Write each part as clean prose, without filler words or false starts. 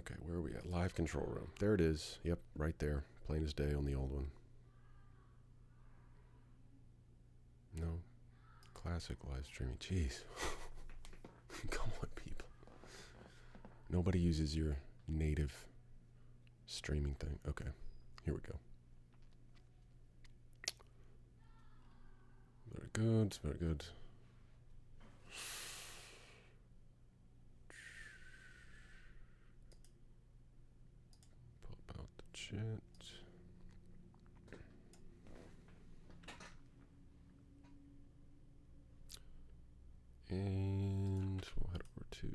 Okay, where are we at? Live control room. There it is. Yep, right there. Plain as day on the old one. No. Classic live streaming. Jeez. Come on, people. Nobody uses your native streaming thing. Okay, here we go. Very good, very good. Pop out the chat. And we'll head over to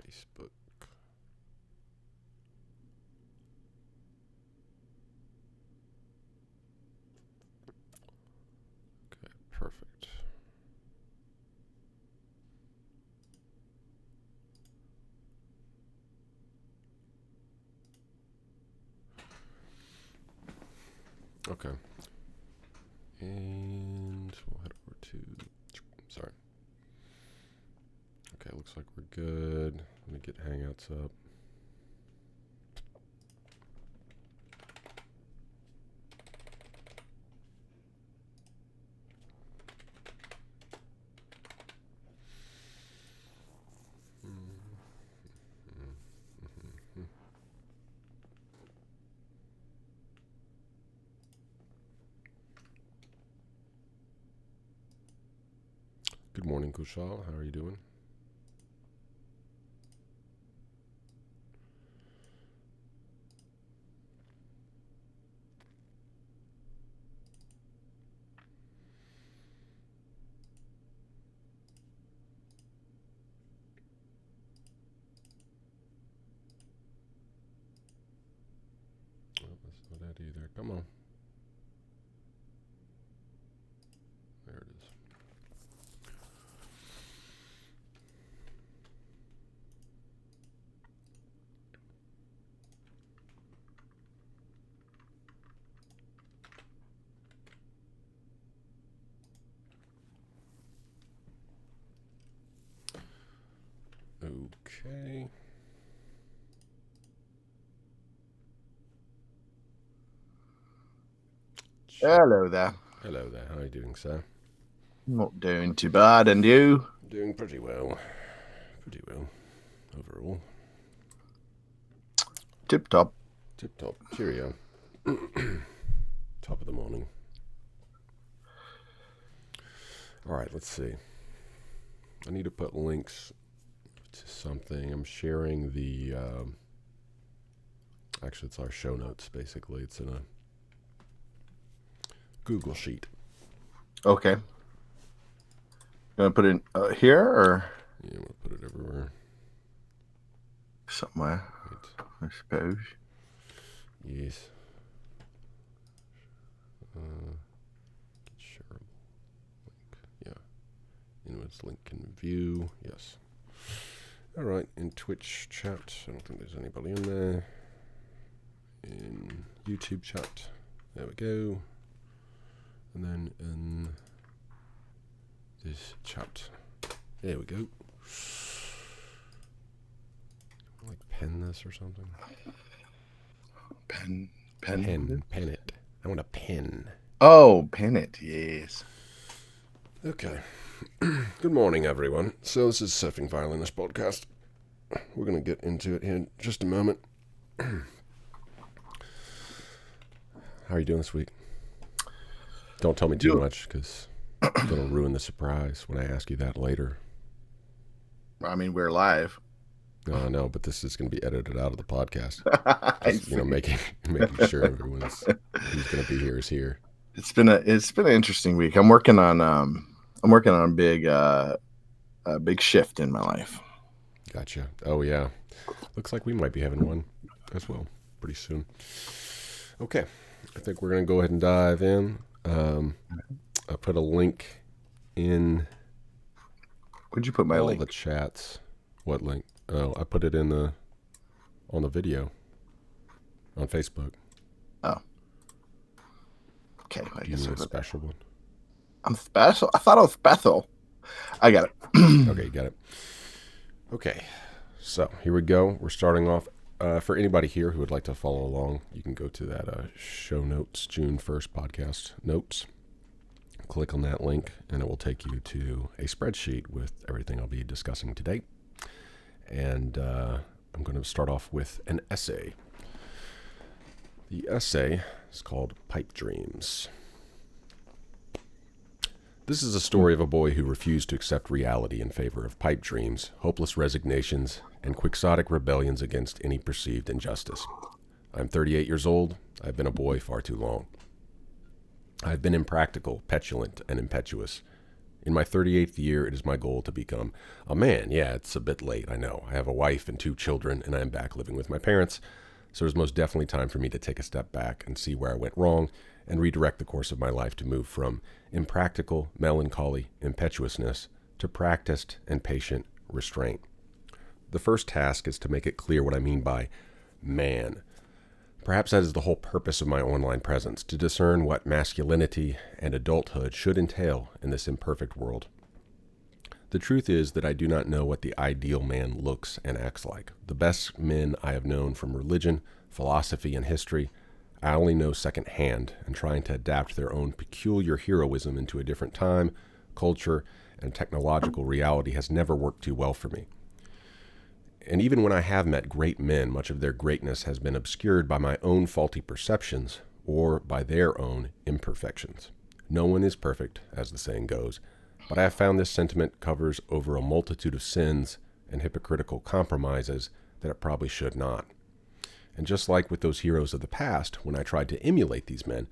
Facebook. Okay, perfect. Okay. And we'll head over to, sorry. Okay, looks like we're good. Let me get Hangouts up. Good morning, Kushal. How are you doing? Oh, that's not that either. Come on. There it is. Okay. Hello there. Hello there. How are you doing, sir? Not doing too bad, and you? Doing pretty well. Pretty well. Overall. Tip top. Tip top. Cheerio. Top of the morning. All right, let's see. I need to put links to something. I'm sharing the, actually it's our show notes, basically. It's in a Google Sheet. Okay. Gonna put it here or Yeah, we'll put it everywhere. somewhere, Right. I suppose. Yes. Shareable link. Yeah. Inwards link can view. Yes. All right. In Twitch chat, I don't think there's anybody in there. In YouTube chat, there we go. And then in this chat, there we go. Like pen this or something. Pen. Pen it. I want a pen. Oh, pen it. Yes. Okay. Good morning, everyone. So this is Surfing Violinist Podcast. We're going to get into it here in just a moment. How are you doing this week? Don't tell me too much, because it's going to ruin the surprise when I ask you that later. I mean, we're live. No, but this is going to be edited out of the podcast. Just, making sure everyone's who's going to be here is here. It's been an interesting week. I'm working on a big shift in my life. Gotcha. Oh yeah, looks like we might be having one as well pretty soon. Okay, I think we're going to go ahead and dive in. I put a link in. Where'd you put my link? All the chats. What link? Oh, I put it on the video on Facebook. Oh. Okay, I guess a special one. I'm special. I thought I was special. I got it. Okay, you got it. Okay, So here we go. We're starting off. For anybody here who would like to follow along, you can go to that show notes, June 1st podcast notes. Click on that link, and it will take you to a spreadsheet with everything I'll be discussing today. And I'm going to start off with an essay. The essay is called Pipe Dreams. This is a story of a boy who refused to accept reality in favor of pipe dreams, hopeless resignations, and quixotic rebellions against any perceived injustice. I'm 38 years old. I've been a boy far too long. I've been impractical, petulant, and impetuous. In my 38th year, it is my goal to become a man. Yeah, it's a bit late, I know. I have a wife and 2 children, and I am back living with my parents, so it's most definitely time for me to take a step back and see where I went wrong and redirect the course of my life to move from impractical, melancholy, impetuousness to practiced and patient restraint. The first task is to make it clear what I mean by man. Perhaps that is the whole purpose of my online presence, to discern what masculinity and adulthood should entail in this imperfect world. The truth is that I do not know what the ideal man looks and acts like. The best men I have known from religion, philosophy, and history, I only know secondhand, and trying to adapt their own peculiar heroism into a different time, culture, and technological reality has never worked too well for me. And even when I have met great men, much of their greatness has been obscured by my own faulty perceptions or by their own imperfections. No one is perfect, as the saying goes, but I have found this sentiment covers over a multitude of sins and hypocritical compromises that it probably should not. And just like with those heroes of the past, when I tried to emulate these men,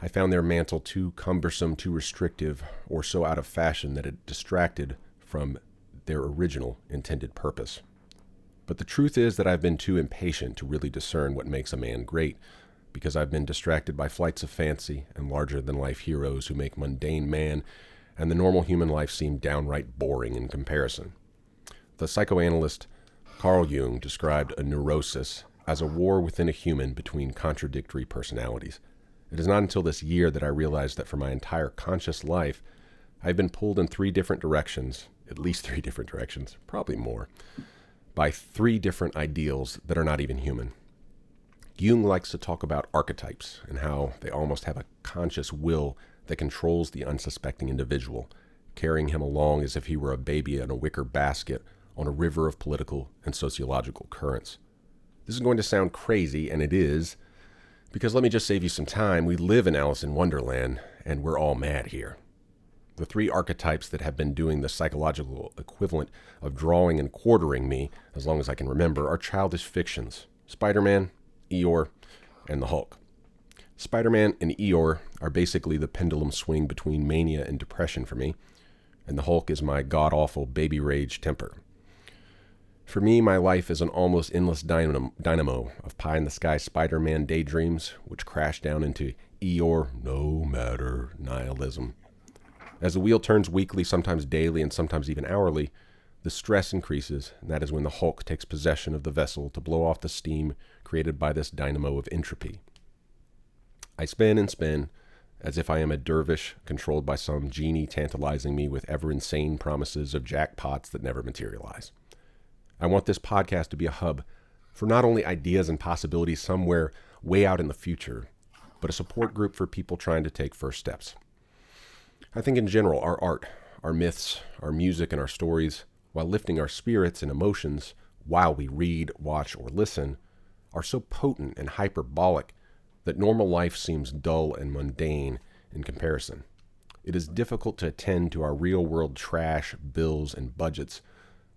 I found their mantle too cumbersome, too restrictive, or so out of fashion that it distracted from their original intended purpose. But the truth is that I've been too impatient to really discern what makes a man great, because I've been distracted by flights of fancy and larger-than-life heroes who make mundane man and the normal human life seem downright boring in comparison. The psychoanalyst Carl Jung described a neurosis as a war within a human between contradictory personalities. It is not until this year that I realized that for my entire conscious life, I've been pulled in 3 different directions, at least 3 different directions, probably more, by 3 different ideals that are not even human. Jung likes to talk about archetypes and how they almost have a conscious will that controls the unsuspecting individual, carrying him along as if he were a baby in a wicker basket on a river of political and sociological currents. This is going to sound crazy, and it is, because let me just save you some time. We live in Alice in Wonderland, and we're all mad here. The 3 archetypes that have been doing the psychological equivalent of drawing and quartering me, as long as I can remember, are childish fictions: Spider-Man, Eeyore, and the Hulk. Spider-Man and Eeyore are basically the pendulum swing between mania and depression for me, and the Hulk is my god-awful baby rage temper. For me, my life is an almost endless dynamo of pie-in-the-sky Spider-Man daydreams, which crash down into Eeyore no matter nihilism. As the wheel turns weekly, sometimes daily, and sometimes even hourly, the stress increases, and that is when the Hulk takes possession of the vessel to blow off the steam created by this dynamo of entropy. I spin and spin, as if I am a dervish controlled by some genie tantalizing me with ever-insane promises of jackpots that never materialize. I want this podcast to be a hub for not only ideas and possibilities somewhere way out in the future, but a support group for people trying to take first steps. I think in general, our art, our myths, our music, and our stories, while lifting our spirits and emotions while we read, watch, or listen, are so potent and hyperbolic that normal life seems dull and mundane in comparison. It is difficult to attend to our real-world trash, bills, and budgets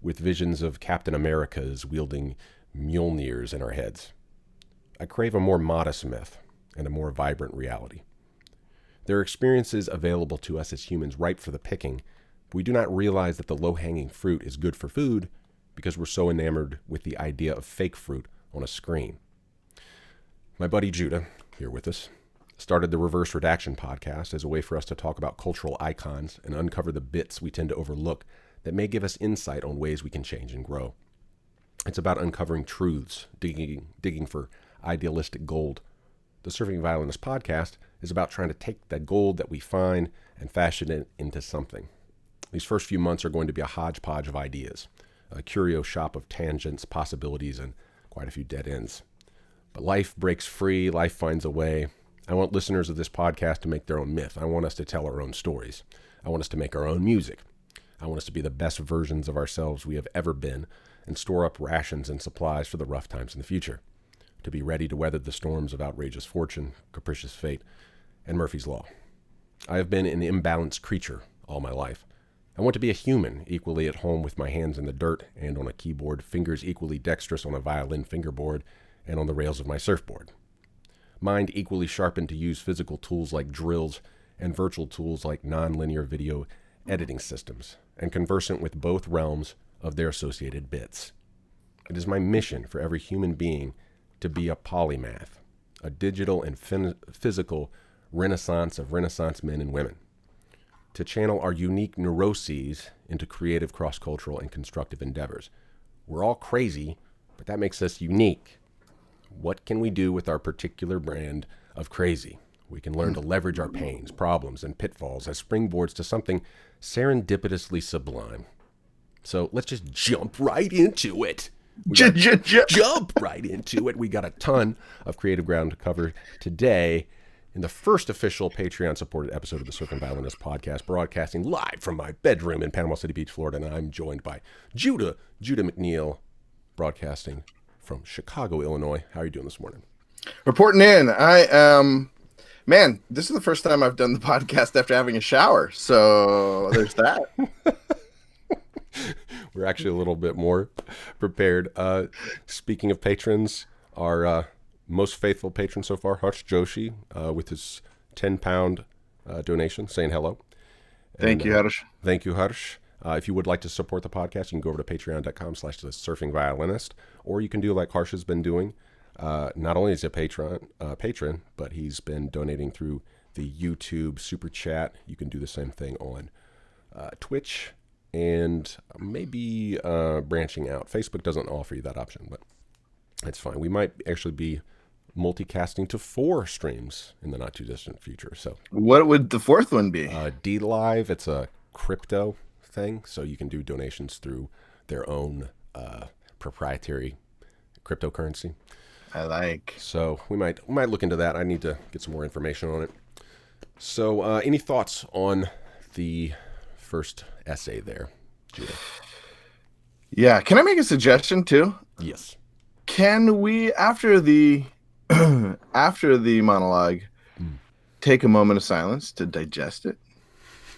with visions of Captain Americas wielding Mjolnirs in our heads. I crave a more modest myth and a more vibrant reality. There are experiences available to us as humans ripe for the picking, but we do not realize that the low-hanging fruit is good for food because we're so enamored with the idea of fake fruit on a screen. My buddy Judah, here with us, started the Reverse Redaction podcast as a way for us to talk about cultural icons and uncover the bits we tend to overlook that may give us insight on ways we can change and grow. It's about uncovering truths, digging for idealistic gold. The Surfing Violinist podcast is about trying to take that gold that we find and fashion it into something. These first few months are going to be a hodgepodge of ideas. a curio shop of tangents, possibilities, and quite a few dead ends. But life breaks free, life finds a way. I want listeners of this podcast to make their own myth. I want us to tell our own stories. I want us to make our own music. I want us to be the best versions of ourselves we have ever been and store up rations and supplies for the rough times in the future. To be ready to weather the storms of outrageous fortune, capricious fate, and Murphy's Law. I have been an imbalanced creature all my life. I want to be a human, equally at home with my hands in the dirt and on a keyboard, fingers equally dexterous on a violin fingerboard and on the rails of my surfboard. Mind equally sharpened to use physical tools like drills and virtual tools like nonlinear video editing systems, and conversant with both realms of their associated bits. It is my mission for every human being to be a polymath, a digital and physical renaissance of Renaissance men and women, to channel our unique neuroses into creative, cross-cultural, and constructive endeavors. We're all crazy, but that makes us unique. What can we do with our particular brand of crazy? We can learn to leverage our pains, problems, and pitfalls as springboards to something serendipitously sublime. So let's just jump right into it. Jump right into it. We got a ton of creative ground to cover today in the first official Patreon-supported episode of the Surfing Violinist podcast, broadcasting live from my bedroom in Panama City Beach, Florida, and I'm joined by Judah McNeil, broadcasting from Chicago, Illinois. How are you doing this morning? Reporting in. I am... Man, this is the first time I've done the podcast after having a shower, so there's that. We're actually a little bit more prepared. Speaking of patrons, our most faithful patron so far, Harsh Joshi, with his 10-pound donation, saying hello. Thank you, Harsh. Thank you, Harsh. If you would like to support the podcast, you can go over to patreon.com/thesurfingviolinist, or you can do like Harsh has been doing. Not only is he a patron, but he's been donating through the YouTube Super Chat. You can do the same thing on Twitch and maybe branching out. Facebook doesn't offer you that option, but it's fine. We might actually be multicasting to 4 streams in the not too distant future. So what would the fourth one be? DLive. It's a crypto thing, so you can do donations through their own proprietary cryptocurrency. I like. So we might look into that. I need to get some more information on it. So any thoughts on the first essay there, Judah? Yeah. Can I make a suggestion too? Yes. Can we, after the monologue, take a moment of silence to digest it?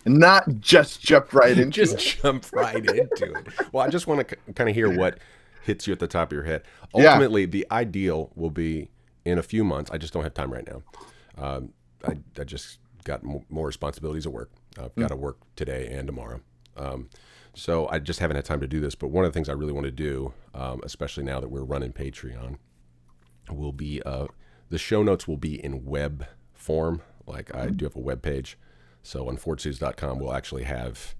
And not just jump right into it. Jump right into it. Well, I just want to kind of hear what hits you at the top of your head. Ultimately, the ideal will be in a few months. I just don't have time right now. I just got more responsibilities at work. I've got to work today and tomorrow. So I just haven't had time to do this. But one of the things I really want to do, especially now that we're running Patreon, will be the show notes will be in web form. Like I do have a web page. So on FordSues.com, we'll actually have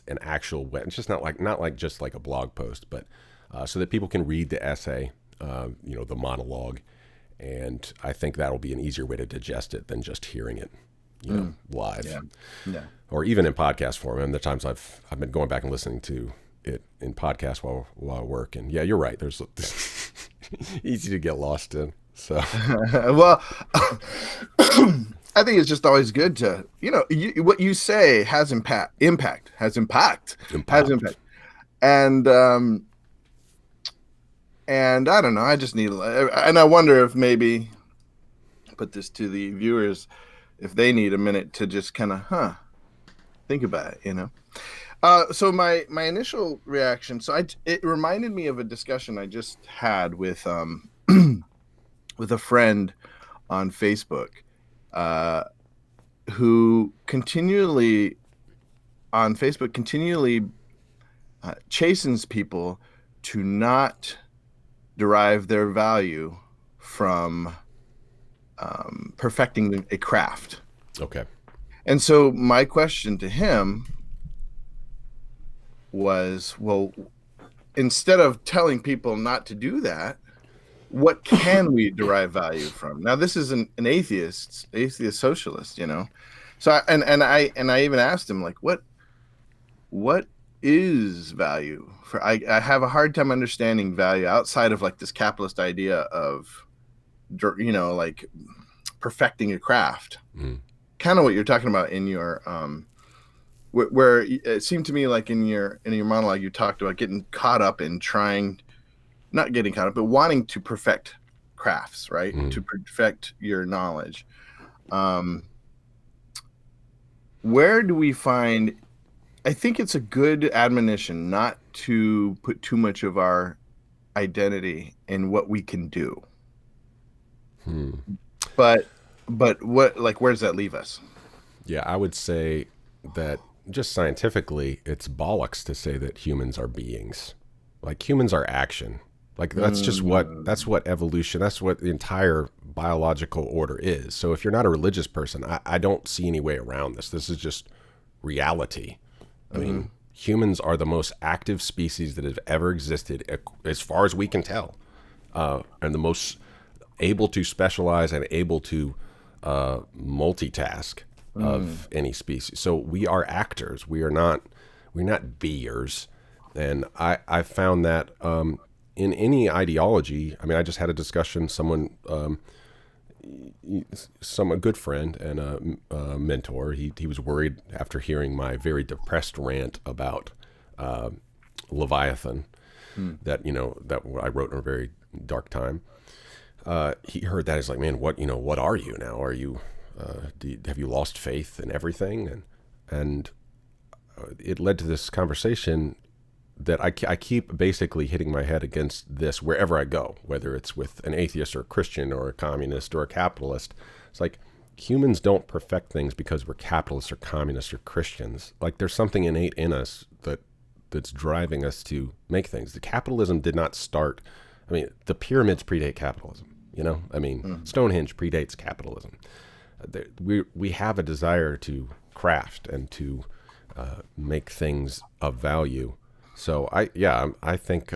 an actual web. It's just not like just like a blog post, but so that people can read the essay, the monologue, and I think that'll be an easier way to digest it than just hearing it, live, or even in podcast form. And the times I've been going back and listening to it in podcast while I work, and yeah, you're right. There's easy to get lost in. So well. I think it's just always good to, what you say has impact. And I don't know, I just need, and I wonder if maybe put this to the viewers, if they need a minute to just kind of, think about it, So my initial reaction, it reminded me of a discussion I just had with with a friend on Facebook. Who continually on Facebook chastens people to not derive their value from perfecting a craft. Okay. And so my question to him was, well, instead of telling people not to do that, what can we derive value from? Now, this is an atheist socialist, So I even asked him, like, what is value? For I have a hard time understanding value outside of like this capitalist idea of, like perfecting a craft. Mm. Kind of what you're talking about in your where it seemed to me like in your monologue you talked about getting caught up in not getting caught up, but wanting to perfect crafts, right? To perfect your knowledge. Where do we find? I think it's a good admonition not to put too much of our identity in what we can do. But what, like, where does that leave us? Yeah, I would say that just scientifically, it's bollocks to say that humans are beings. Like humans are action. Like that's what evolution, that's what the entire biological order is. So if you're not a religious person, I don't see any way around this. This is just reality. I mean, humans are the most active species that have ever existed, as far as we can tell, and the most able to specialize and able to multitask of any species. So we are actors. We're not beers. And I found that in any ideology. I mean, I just had a discussion. Someone, a good friend and a mentor. He was worried after hearing my very depressed rant about Leviathan, that I wrote in a very dark time. He heard that. He's like, man, what are you now? Are you, have you lost faith in everything? And it led to this conversation that I keep basically hitting my head against this wherever I go, whether it's with an atheist or a Christian or a communist or a capitalist. It's like humans don't perfect things because we're capitalists or communists or Christians. Like there's something innate in us that's driving us to make things. The capitalism did not start. I mean, the pyramids predate capitalism. Stonehenge predates capitalism. We have a desire to craft and to make things of value. So I think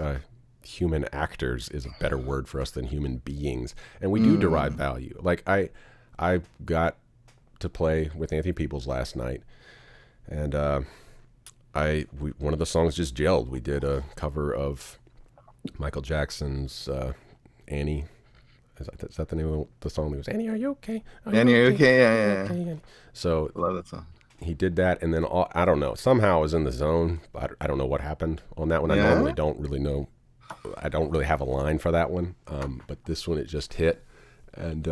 human actors is a better word for us than human beings, and we do derive value. Like I got to play with Anthony Peoples last night, and one of the songs just gelled. We did a cover of Michael Jackson's Annie. Is that the name of the song? It was Annie, are you okay? Annie, are you okay? Yeah. Okay. So I love that song. He did that, and then I don't know. Somehow I was in the zone. I don't know what happened on that one. Yeah. I normally don't really know. I don't really have a line for that one. But this one, it just hit, and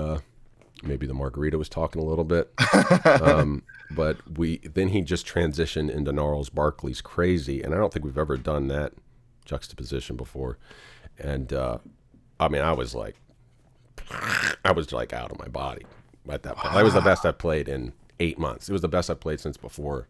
maybe the margarita was talking a little bit. But then he just transitioned into Gnarls Barkley's Crazy, and I don't think we've ever done that juxtaposition before. And I was like out of my body at that point. That was the best I've played in 8 months. It was the best I've played since before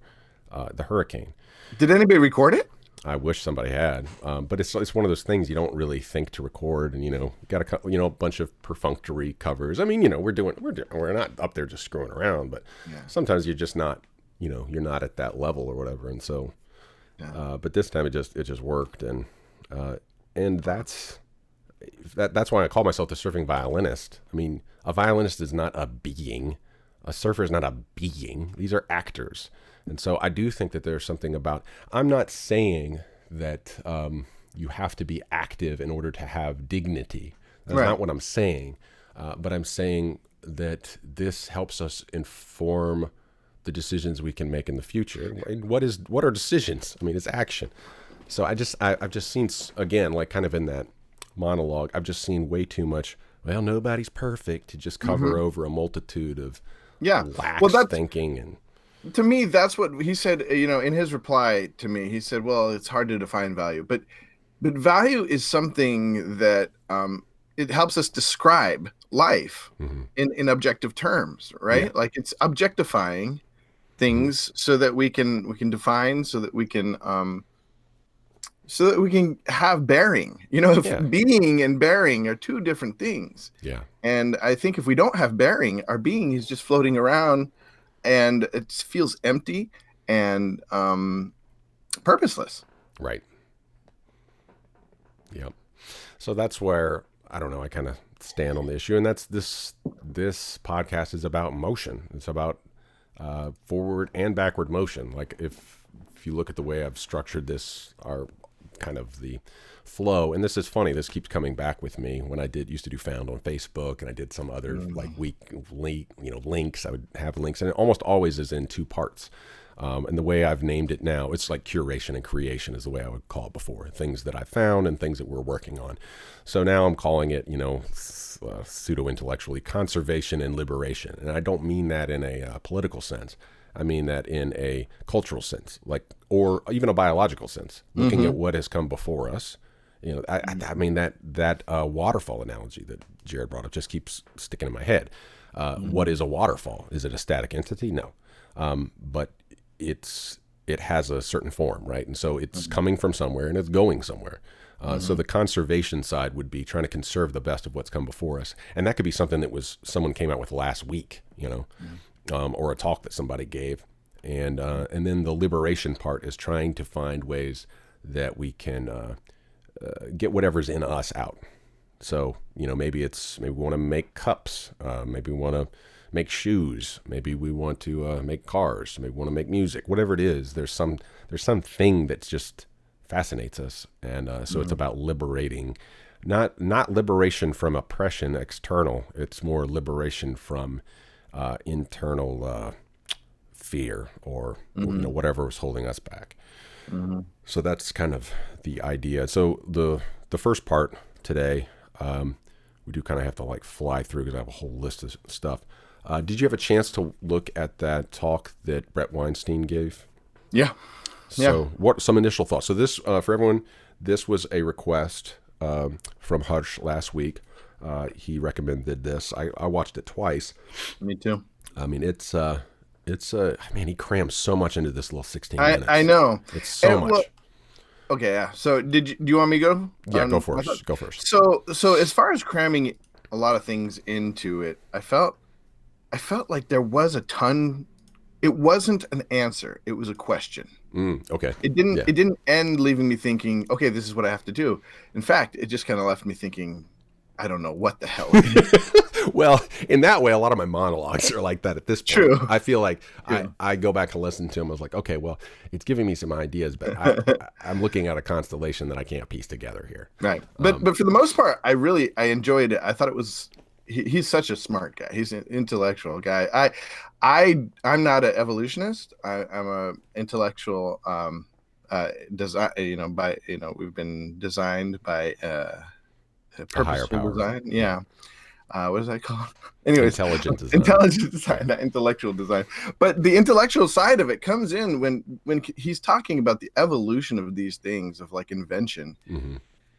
the hurricane. Did anybody record it? I wish somebody had, but it's one of those things you don't really think to record, and got a bunch of perfunctory covers. I mean, we're not up there just screwing around, but sometimes you're just not, you're not at that level or whatever, and so. But this time it just worked, and that's why I call myself the surfing violinist. I mean, a violinist is not a being. A surfer is not a being. These are actors. And so I do think that there's something about, I'm not saying that you have to be active in order to have dignity. That's not what I'm saying. But I'm saying that this helps us inform the decisions we can make in the future. What are decisions? I mean, it's action. So I've just seen, again, like kind of in that monologue, I've just seen way too much, well, nobody's perfect, to just cover over a multitude of lax thinking. And to me, that's what he said, in his reply to me. He said, well, it's hard to define value, but value is something that it helps us describe life in objective terms, right? Yeah. Like it's objectifying things so that we can define, so that we can have bearing. Being and bearing are two different things. Yeah. And I think if we don't have bearing, our being is just floating around, and it feels empty and purposeless. Right. Yep. So that's where, I don't know, I kind of stand on the issue. And that's this podcast is about motion. It's about forward and backward motion. Like if you look at the way I've structured this, our kind of the flow, and this is funny, this keeps coming back with me when I used to do Found on Facebook, and I did some other like links. I would have links, and it almost always is in two parts. And the way I've named it now, it's like curation and creation is the way I would call it before. Things that I found and things that we're working on. So now I'm calling it, pseudo-intellectually, conservation and liberation. And I don't mean that in a political sense. I mean that in a cultural sense, or even a biological sense, looking at what has come before us. I mean that waterfall analogy that Jared brought up just keeps sticking in my head. What is a waterfall? Is it a static entity? No. But it has a certain form, right? And so it's coming from somewhere and it's going somewhere. So the conservation side would be trying to conserve the best of what's come before us. And that could be something that someone came out with last week, or a talk that somebody gave. And then the liberation part is trying to find ways that we can get whatever's in us out. So, maybe we want to make cups. Maybe we want to make shoes. Maybe we want to make cars. Maybe we want to make music. Whatever it is, there's something that just fascinates us, and so it's about liberating, not liberation from oppression external. It's more liberation from internal fear or whatever was holding us back. So that's kind of the idea. So the first part today, we do kind of have to fly through because I have a whole list of stuff. Did you have a chance to look at that talk that Brett Weinstein gave? Yeah. So what some initial thoughts? So this, for everyone, this was a request from Hush last week. He recommended this. I watched it twice. Me too. I mean, he crams so much into this little 16 minutes. I know. It's so much. Well, okay, yeah. So do you want me to go? Yeah, go first. Go first. So as far as cramming a lot of things into it, I felt like there was a ton. It wasn't an answer. It was a question. Okay. It didn't end leaving me thinking, okay, this is what I have to do. In fact, it just kind of left me thinking, I don't know what the hell. Well, in that way, a lot of my monologues are like that at this point. True. I feel like I go back and listen to them. I was like, okay, well, it's giving me some ideas, but I'm looking at a constellation that I can't piece together here. Right. But for the most part, I enjoyed it. I thought it was, he's such a smart guy. He's an intellectual guy. I'm not an evolutionist. I'm a intellectual design. We've been designed by purposeful design. Yeah. What is that called? Anyways, intelligent design. Intelligent design, not intellectual design. But the intellectual side of it comes in when he's talking about the evolution of these things, of invention.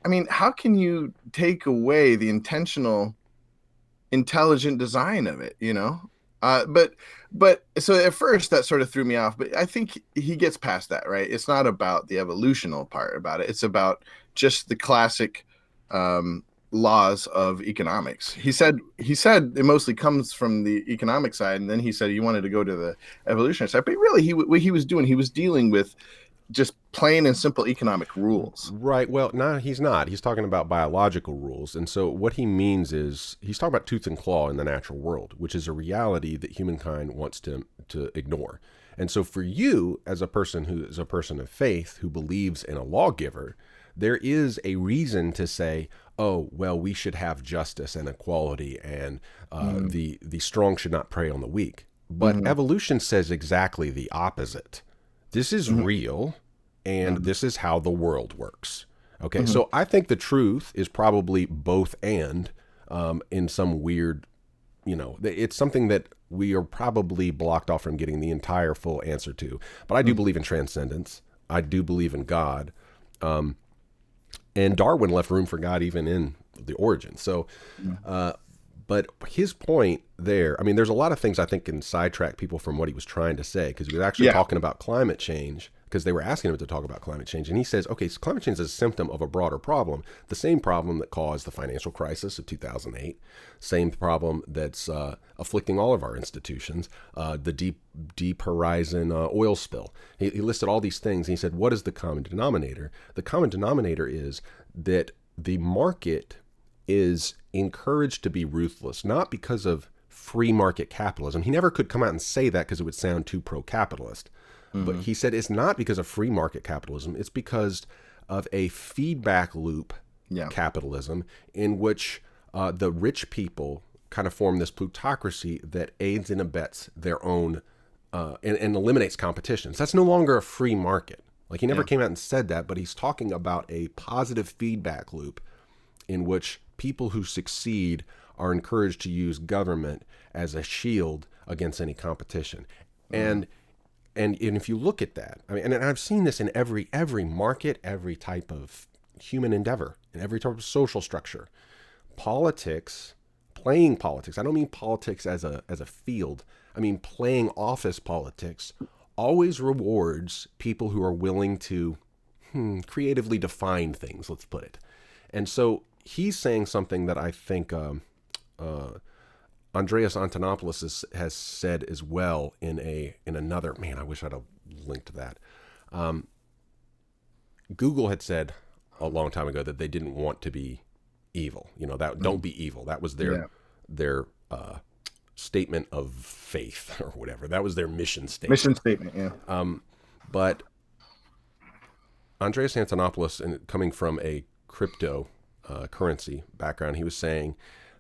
I mean, how can you take away the intentional, intelligent design of it? But so at first that sort of threw me off. But I think he gets past that, right? It's not about the evolutional part about it. It's about just the classic laws of economics. He said it mostly comes from the economic side, and then he said he wanted to go to the evolutionary side. But really, what he was dealing with just plain and simple economic rules. Right. Well, no, he's not. He's talking about biological rules. And so what he means is he's talking about tooth and claw in the natural world, which is a reality that humankind wants to ignore. And so for you, as a person who is a person of faith, who believes in a lawgiver, there is a reason to say, oh, well, we should have justice and equality, and the strong should not prey on the weak. But evolution says exactly the opposite. This is real, and this is how the world works. Okay, so I think the truth is probably both and in some weird, it's something that we are probably blocked off from getting the entire full answer to. But I do believe in transcendence. I do believe in God. And Darwin left room for God even in the origin. So, but his point there, I mean, there's a lot of things I think can sidetrack people from what he was trying to say, because he was actually talking about climate change, because they were asking him to talk about climate change. And he says, okay, so climate change is a symptom of a broader problem, the same problem that caused the financial crisis of 2008, same problem that's afflicting all of our institutions, the Deep Horizon oil spill. He listed all these things. And he said, what is the common denominator? The common denominator is that the market is encouraged to be ruthless, not because of free market capitalism. He never could come out and say that because it would sound too pro-capitalist. But he said it's not because of free market capitalism. It's because of a feedback loop capitalism in which the rich people kind of form this plutocracy that aids and abets their own and eliminates competitions. That's no longer a free market. Like, he never came out and said that, but he's talking about a positive feedback loop in which people who succeed are encouraged to use government as a shield against any competition. And if you look at that, I mean, and I've seen this in every market, every type of human endeavor, in every type of social structure. Politics, playing politics. I don't mean politics as a field. I mean playing office politics always rewards people who are willing to creatively define things, let's put it. And so he's saying something that I think Andreas Antonopoulos has said as well in another, man, I wish I'd have linked to that. Google had said a long time ago that they didn't want to be evil. That don't be evil. That was their statement of faith or whatever. That was their mission statement. Mission statement, yeah. But Andreas Antonopoulos, coming from a crypto currency background, he was saying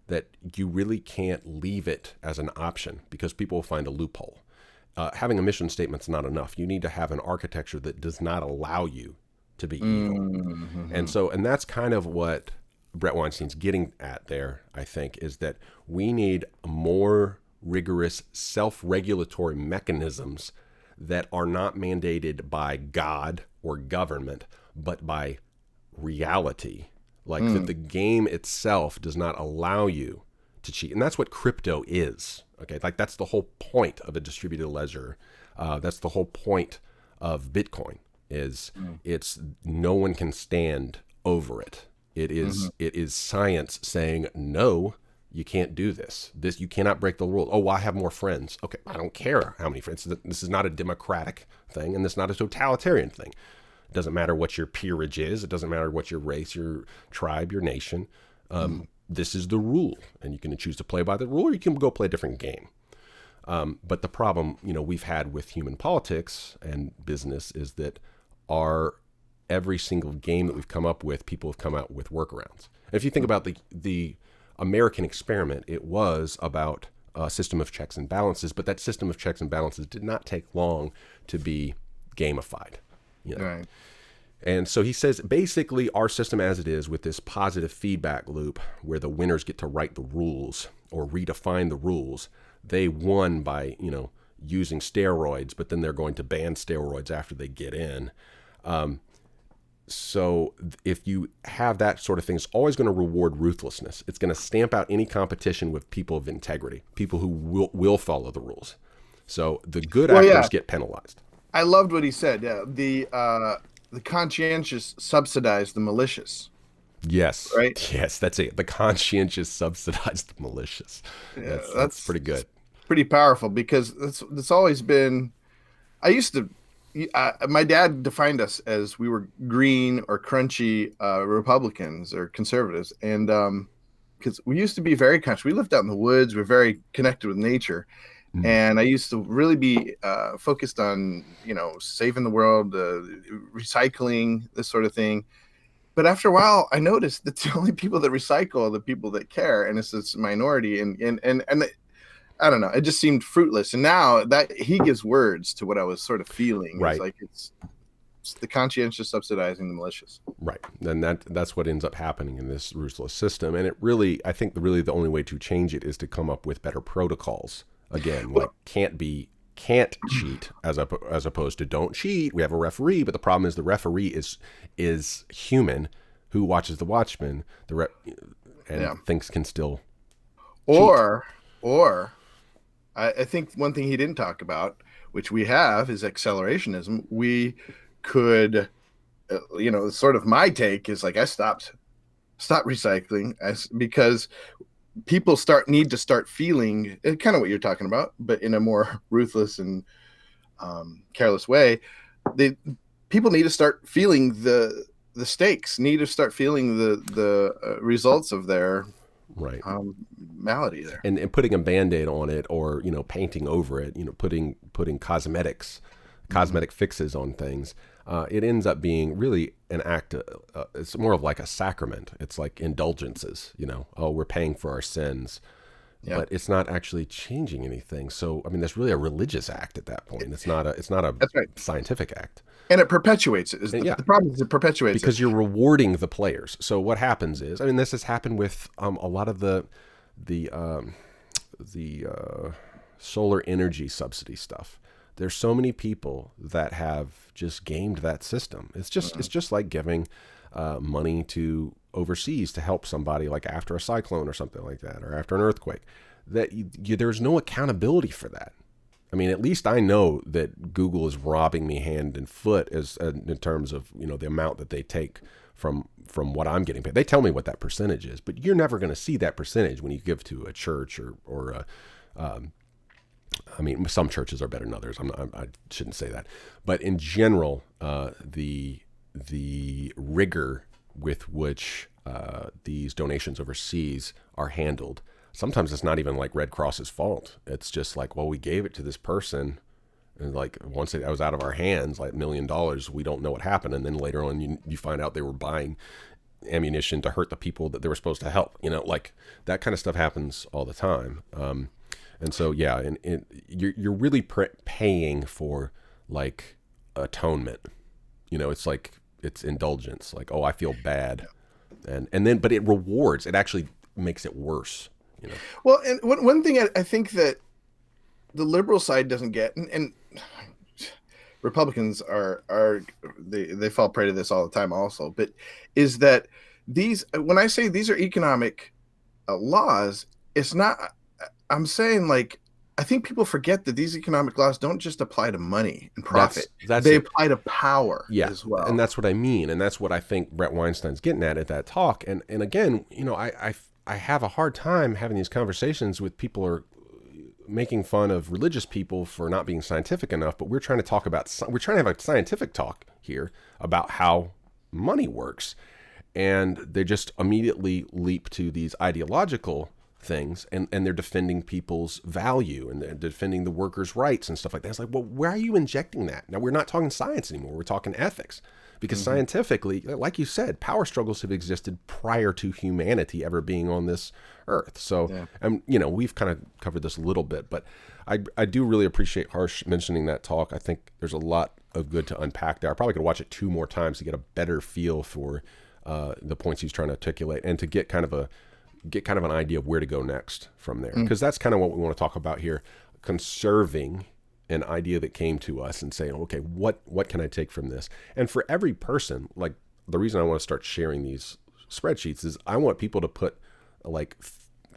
that you really can't leave it as an option because people will find a loophole. Having a mission statement's not enough. You need to have an architecture that does not allow you to be evil. And that's kind of what Bret Weinstein's getting at there, I think, is that we need more rigorous self-regulatory mechanisms that are not mandated by God or government, but by reality. Like that the game itself does not allow you to cheat. And that's what crypto is. Okay, like that's the whole point of a distributed ledger. That's the whole point of Bitcoin is it's no one can stand over it. It is science saying, no, you can't do this. You cannot break the rules. Oh, well, I have more friends. Okay, I don't care how many friends. This is not a democratic thing, and this is not a totalitarian thing. It doesn't matter what your peerage is. It doesn't matter what your race, your tribe, your nation. This is the rule, and you can choose to play by the rule, or you can go play a different game. But the problem, we've had with human politics and business is that every single game that we've come up with, people have come out with workarounds. And if you think about the American experiment, it was about a system of checks and balances, but that system of checks and balances did not take long to be gamified. Right. And so he says, basically, our system as it is with this positive feedback loop where the winners get to write the rules or redefine the rules, they won by, using steroids, but then they're going to ban steroids after they get in. So if you have that sort of thing, it's always going to reward ruthlessness. It's going to stamp out any competition with people of integrity, people who will follow the rules. So the good actors get penalized. I loved what he said. Yeah, the conscientious subsidize the malicious. Yes. Right. Yes, that's it. The conscientious subsidize the malicious. Yeah, that's pretty good. Pretty powerful because that's always been. I used to. My dad defined us as we were green or crunchy Republicans or conservatives, and because we used to be very conscious. We lived out in the woods. We're very connected with nature. And I used to really be focused on, saving the world, recycling, this sort of thing. But after a while, I noticed that the only people that recycle are the people that care, and it's this minority. And I don't know, it just seemed fruitless. And now that he gives words to what I was sort of feeling, right? It's like it's the conscientious subsidizing the malicious, right? And that's what ends up happening in this ruthless system. And I think the only way to change it is to come up with better protocols. Again, like can't cheat as opposed to don't cheat. We have a referee, but the problem is the referee is human who watches the watchman. Things can still or I think one thing he didn't talk about, which we have, is accelerationism. We could, sort of my take is like I stopped recycling because people need to start feeling kind of what you're talking about, but in a more ruthless and careless way. People need to start feeling the stakes, need to start feeling the results of their malady there. And putting a Band-Aid on it, or, you know, painting over it, you know, putting cosmetic fixes on things, it ends up being really an act. It's more of like a sacrament. It's like indulgences, you know. Oh, we're paying for our sins, but it's not actually changing anything. So, I mean, that's really a religious act at that point. It's not a That's right. scientific act. And it perpetuates it. The problem is it perpetuates because it. You're rewarding the players. So what happens is, I mean, this has happened with a lot of the solar energy subsidy stuff. There's so many people that have just gamed that system. It's just like giving money to overseas to help somebody, like after a cyclone or something like that, or after an earthquake. That there's no accountability for that. I mean, at least I know that Google is robbing me hand and foot in terms of, you know, the amount that they take from what I'm getting paid. They tell me what that percentage is, but you're never going to see that percentage when you give to a church or I mean, some churches are better than others. I shouldn't say that, but in general, the rigor with which these donations overseas are handled, sometimes it's not even like Red Cross's fault. It's just like, well, we gave it to this person, and like once it was out of our hands, like $1 million, we don't know what happened, and then later on you find out they were buying ammunition to hurt the people that they were supposed to help. You know, like that kind of stuff happens all the time. And so, yeah, and you're really paying for like atonement. You know, it's like it's indulgence. Like, oh, I feel bad, and then but it rewards. It actually makes it worse. You know. Well, and one thing I think that the liberal side doesn't get, and Republicans they fall prey to this all the time also, but is that when I say these are economic laws, it's not. I'm saying, like, I think people forget that these economic laws don't just apply to money and profit. They apply to power as well. And that's what I mean. And that's what I think Brett Weinstein's getting at that talk. And again, you know, I have a hard time having these conversations with people who are making fun of religious people for not being scientific enough. But we're trying to have a scientific talk here about how money works. And they just immediately leap to these ideological things, and they're defending people's value, and they're defending the workers' rights and stuff like that. It's like, well, where are you injecting that? Now, we're not talking science anymore. We're talking ethics, because scientifically, like you said, power struggles have existed prior to humanity ever being on this earth. So, you know, we've kind of covered this a little bit, but I do really appreciate Harsh mentioning that talk. I think there's a lot of good to unpack there. I probably could watch it 2 more times to get a better feel for the points he's trying to articulate, and to get kind of an idea of where to go next from there. Because that's kind of what we want to talk about here, conserving an idea that came to us and saying, okay, what can I take from this? And for every person, like the reason I want to start sharing these spreadsheets is I want people to put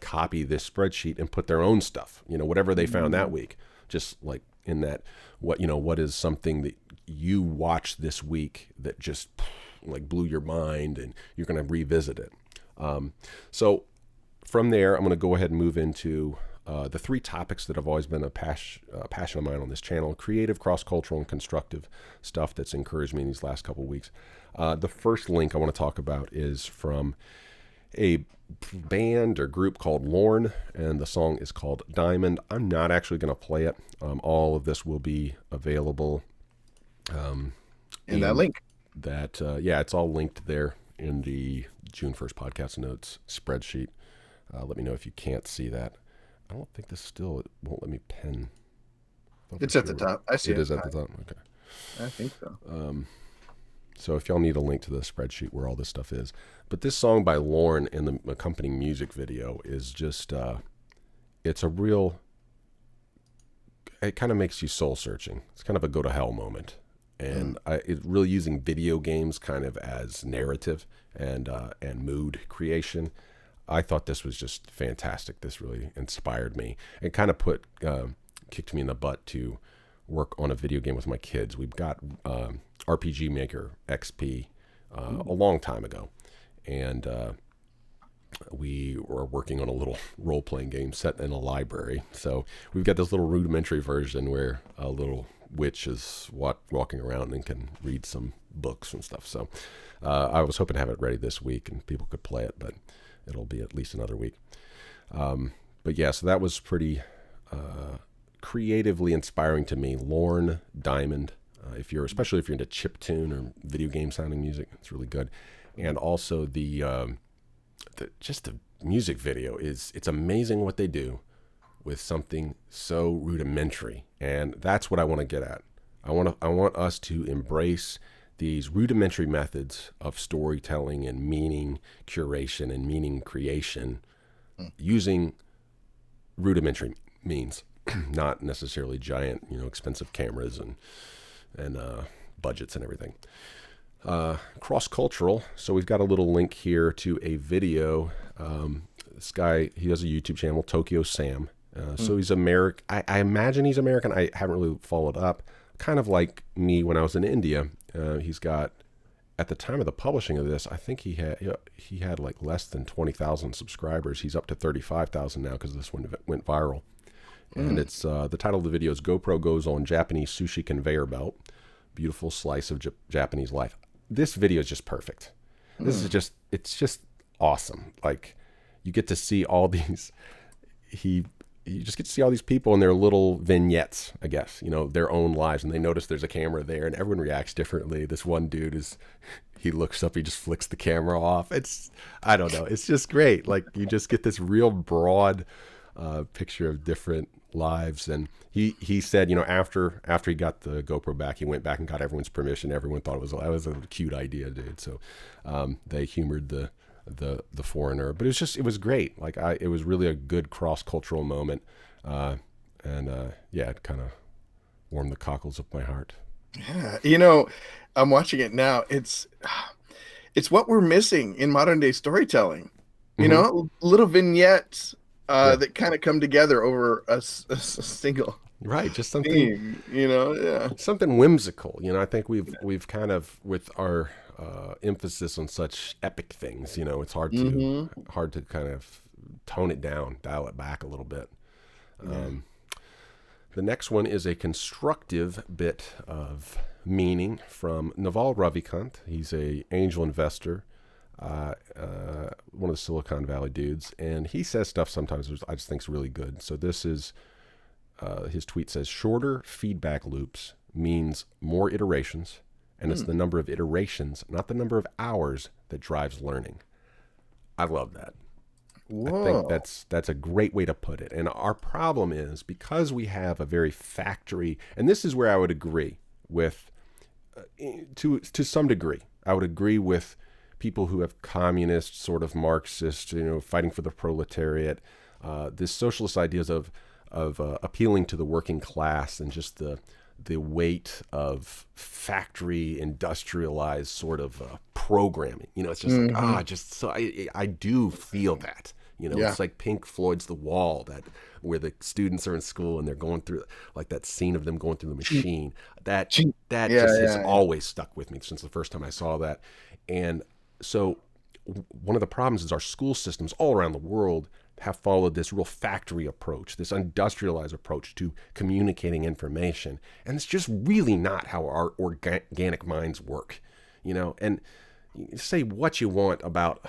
copy this spreadsheet and put their own stuff, you know, whatever they found that week, just like in that, what is something that you watched this week that just like blew your mind and you're going to revisit it. So from there, I'm going to go ahead and move into the 3 topics that have always been a passion of mine on this channel: creative, cross-cultural, and constructive stuff that's encouraged me in these last couple of weeks. The first link I want to talk about is from a band or group called Lorne, and the song is called Diamond. I'm not actually going to play it. All of this will be available in that link. It's all linked there in the June 1st podcast notes spreadsheet. Let me know if you can't see that. I don't think it won't let me pin. It's at the top. I see it. It is at the top. Okay. I think so. So if y'all need a link to the spreadsheet where all this stuff is. But this song by Lorne and the accompanying music video is just, it's a real, it kind of makes you soul searching. It's kind of a go to hell moment. And it's really using video games kind of as narrative and mood creation. I thought this was just fantastic. This really inspired me. It kind of kicked me in the butt to work on a video game with my kids. We've got RPG Maker XP a long time ago. And we were working on a little role-playing game set in a library. So we've got this little rudimentary version where a little witch is walking around and can read some books and stuff. So I was hoping to have it ready this week and people could play it, but it'll be at least another week. But yeah, so that was pretty creatively inspiring to me. Lorne Diamond, especially if you're into chiptune or video game sounding music, it's really good. And also the music video it's amazing what they do with something so rudimentary, and that's what I want to get at. I want us to embrace these rudimentary methods of storytelling and meaning curation and meaning creation using rudimentary means, not necessarily giant, expensive cameras and budgets and everything. Cross-cultural. So we've got a little link here to a video. This guy, he has a YouTube channel, Tokyo Sam. So he's American. I imagine he's American. I haven't really followed up. Kind of like me when I was in India. He's got, at the time of the publishing of this, I think he had like less than 20,000 subscribers. He's up to 35,000 now because this one went viral. And it's the title of the video is GoPro Goes on Japanese Sushi Conveyor Belt. Beautiful slice of Japanese life. This video is just perfect. This is it's just awesome. Like, you get to see all these, you just get to see all these people and their little vignettes, I guess, their own lives. And they notice there's a camera there and everyone reacts differently. This one dude he looks up, he just flicks the camera off. I don't know. It's just great. Like, you just get this real broad picture of different lives. And he said, after he got the GoPro back, he went back and got everyone's permission. Everyone thought that was a cute idea, dude. So they humored the foreigner, but it was great. Like, it was really a good cross-cultural moment. It kind of warmed the cockles of my heart. Yeah. I'm watching it now. It's what we're missing in modern day storytelling, little vignettes that kind of come together over a single right, just something theme, something whimsical. I think we've kind of, with our emphasis on such epic things, it's hard to kind of tone it down, dial it back a little bit. The next one is a constructive bit of meaning from Naval Ravikant. He's a angel investor, one of the Silicon Valley dudes, and he says stuff sometimes I just think is really good. So this is his tweet says, shorter feedback loops means more iterations, and it's the number of iterations, not the number of hours, that drives learning. I love that. Whoa. I think that's a great way to put it. And our problem is, because we have a very factory, and this is where I would agree with, to some degree, I would agree with people who have communist, sort of Marxist, fighting for the proletariat, this socialist ideas of appealing to the working class and just the weight of factory industrialized sort of programming. It's just I do feel that. It's like Pink Floyd's The Wall, where the students are in school and they're going through, like, that scene of them going through the machine. That has always stuck with me since the first time I saw that. And so one of the problems is our school systems all around the world have followed this real factory approach, this industrialized approach to communicating information. And it's just really not how our organic minds work, and say what you want about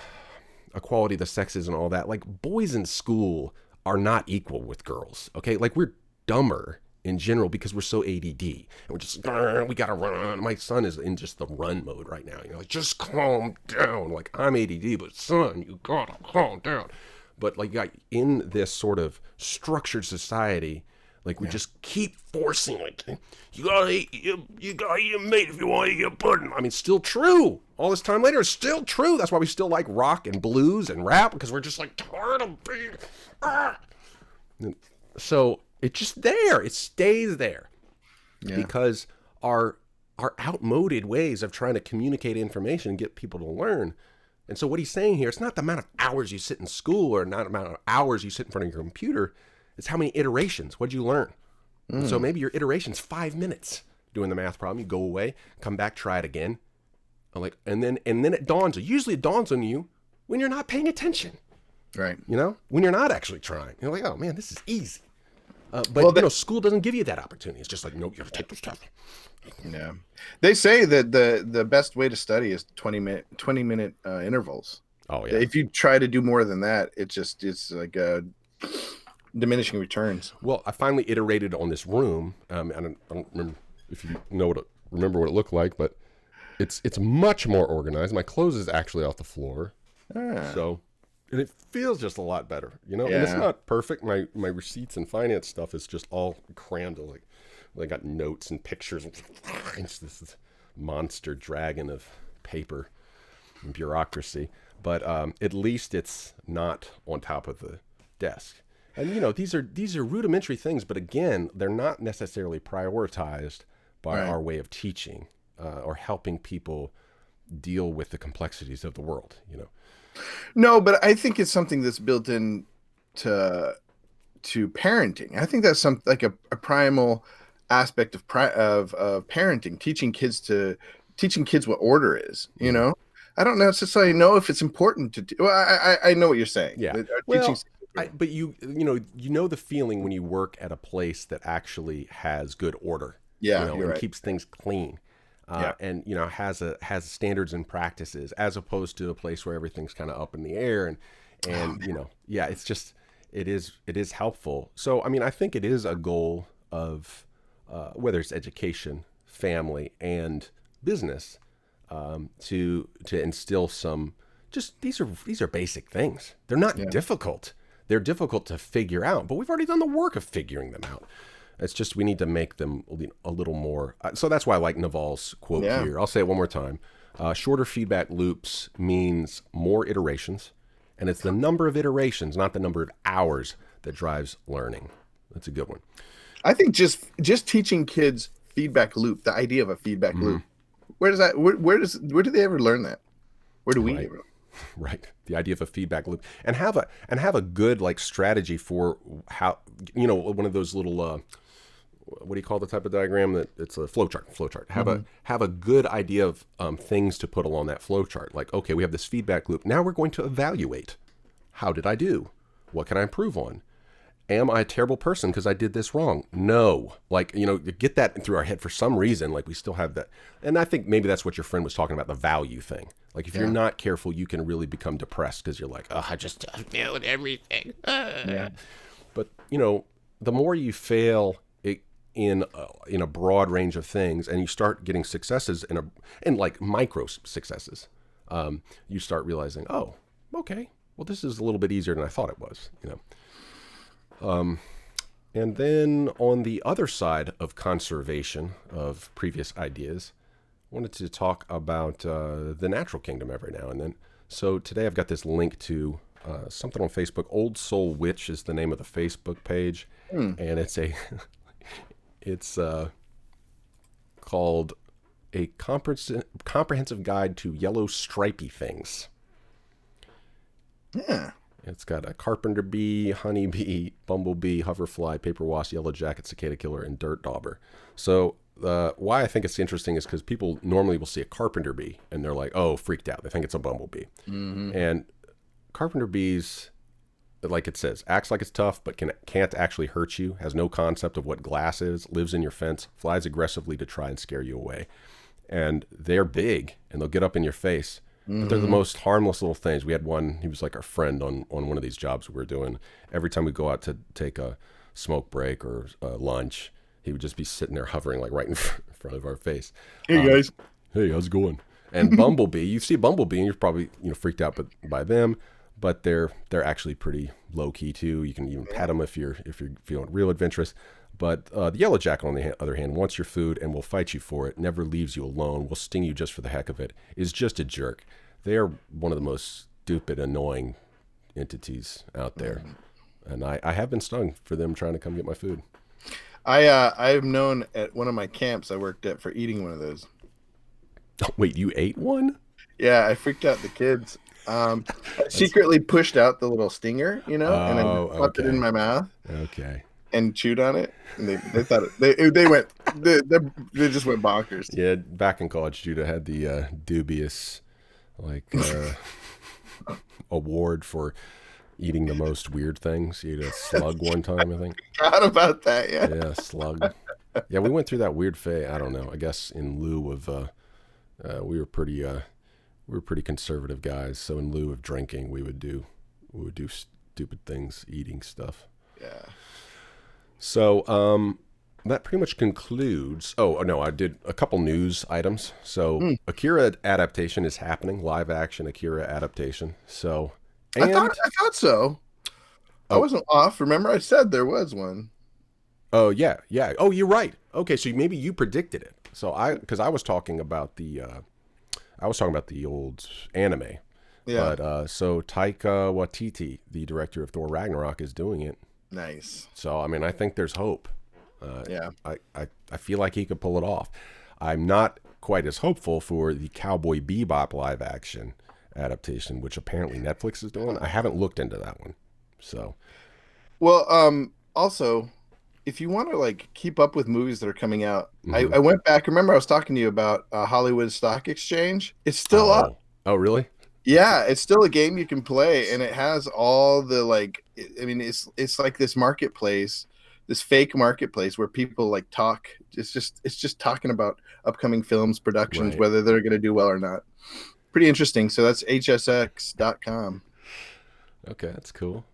equality of the sexes and all that. Like, boys in school are not equal with girls, okay? Like, we're dumber in general because we're so ADD. And we're just, we gotta run. My son is in just the run mode right now. Like, just calm down. Like, I'm ADD, but son, you gotta calm down. But like, in this sort of structured society, like, we just keep forcing, like, you gotta eat your meat if you want to eat your pudding. I mean, still true. All this time later, it's still true. That's why we still like rock and blues and rap, because we're just like tired of being. So it's just there. It stays there because our outmoded ways of trying to communicate information and get people to learn. And so what he's saying here, it's not the amount of hours you sit in school or not the amount of hours you sit in front of your computer. It's how many iterations. What'd you learn? So maybe your iteration's 5 minutes doing the math problem. You go away, come back, try it again. And then it dawns. Usually it dawns on you when you're not paying attention. Right. When you're not actually trying. You're like, oh man, this is easy. But school doesn't give you that opportunity. It's just like, no, you have to take this test. Yeah. They say that the best way to study is 20-minute intervals. Oh yeah. If you try to do more than that, it's like a diminishing returns. Well, I finally iterated on this room. I don't remember if you remember what it looked like, but it's much more organized. My clothes is actually off the floor, so and it feels just a lot better, you know. And it's not perfect. My receipts and finance stuff is just all crammed. Like I got notes and pictures. It's this monster dragon of paper and bureaucracy. But at least it's not on top of the desk. And you know, these are rudimentary things, but again, they're not necessarily prioritized by our way of teaching or helping people deal with the complexities of the world. You know. No, but I think it's something that's built in to parenting. I think that's like a primal aspect of parenting, teaching kids what order is. You know, I don't necessarily know if it's important to. Well, I know what you're saying. Yeah. Well, but you know the feeling when you work at a place that actually has good order. Yeah, you know, you're and right. keeps things clean. And you know has standards and practices, as opposed to a place where everything's kind of up in the air and you know, yeah, it's just it is helpful. So I mean, I think it is a goal of whether it's education, family, and business, to instill some. Just these are basic things. They're not difficult. They're difficult to figure out, but we've already done the work of figuring them out. It's just we need to make them a little more. So that's why I like Naval's quote here. I'll say it one more time. Shorter feedback loops means more iterations, and it's the number of iterations, not the number of hours, that drives learning. That's a good one. I think just teaching kids feedback loop, the idea of a feedback loop. Where do they ever learn that? Where do we ever learn? Right. The idea of a feedback loop, and have a good like strategy for how, you know, one of those little what do you call the type of diagram that it's a flow chart. Have a good idea of things to put along that flow chart. Like, okay, we have this feedback loop. Now we're going to evaluate. How did I do? What can I improve on? Am I a terrible person because I did this wrong? No. Like, you know, get that through our head for some reason. Like, we still have that. And I think maybe that's what your friend was talking about, the value thing. Like, if you're not careful, you can really become depressed because you're like, oh, I just failed everything. Yeah. But, you know, the more you fail in a broad range of things, and you start getting successes in like micro successes, you start realizing, oh, okay, well, this is a little bit easier than I thought it was, you know. And then on the other side of conservation of previous ideas, I wanted to talk about the natural kingdom every now and then. So today I've got this link to something on Facebook. Old Soul Witch is the name of the Facebook page, and it's called A Comprehensive Guide to Yellow Stripy Things. Yeah. It's got a carpenter bee, honeybee, bumblebee, hoverfly, paper wasp, yellow jacket, cicada killer, and dirt dauber. So why I think it's interesting is because people normally will see a carpenter bee and they're like, oh, freaked out. They think it's a bumblebee. And carpenter bees, like it says, acts like it's tough but can't actually hurt you, has no concept of what glass is, lives in your fence, flies aggressively to try and scare you away. And they're big and they'll get up in your face. But they're the most harmless little things. We had one, he was like our friend on one of these jobs we were doing. Every time we go out to take a smoke break or lunch, he would just be sitting there hovering like right in front of our face. Hey, guys. Hey, how's it going? And bumblebee, you see a bumblebee and you're probably freaked out by them, but they're actually pretty low key too. You can even pet them if you're feeling real adventurous. But the yellow jacket, on the other hand, wants your food and will fight you for it, never leaves you alone, will sting you just for the heck of it, is just a jerk. They are one of the most stupid, annoying entities out there. And I have been stung for them trying to come get my food. I've known at one of my camps I worked at for eating one of those. Oh, wait, you ate one? Yeah, I freaked out the kids. I secretly pushed out the little stinger, and then popped it in my mouth. Okay. And chewed on it, and they thought they just went bonkers. Yeah, back in college, Judah had the dubious award for eating the most weird things. He ate a slug one time, I think. Forgot about that. Yeah, slug. Yeah, we went through that weird phase. I don't know. I guess in lieu of we were we're pretty conservative guys. So in lieu of drinking, we would do stupid things, eating stuff. Yeah. So that pretty much concludes. Oh no, I did a couple news items. So Akira adaptation is happening, live action Akira adaptation. So and I thought so. I wasn't off. Remember, I said there was one. oh yeah. Oh, you're right. Okay, so maybe you predicted it. So because I was talking about the old anime. Yeah. But so Taika Waititi, the director of Thor Ragnarok, is doing it. Nice. So I mean, I think there's hope. Yeah. I feel like he could pull it off. I'm not quite as hopeful for the Cowboy Bebop live action adaptation, which apparently Netflix is doing. I haven't looked into that one. So, well, also, if you want to like keep up with movies that are coming out, I went back. Remember, I was talking to you about Hollywood Stock Exchange. It's still up. Oh, really? Yeah, it's still a game you can play, and it has all the like. I mean, it's like this marketplace, this fake marketplace where people like talk. It's just talking about upcoming films, productions, Right. whether they're going to do well or not. Pretty interesting. So that's hsx.com. Okay, that's cool.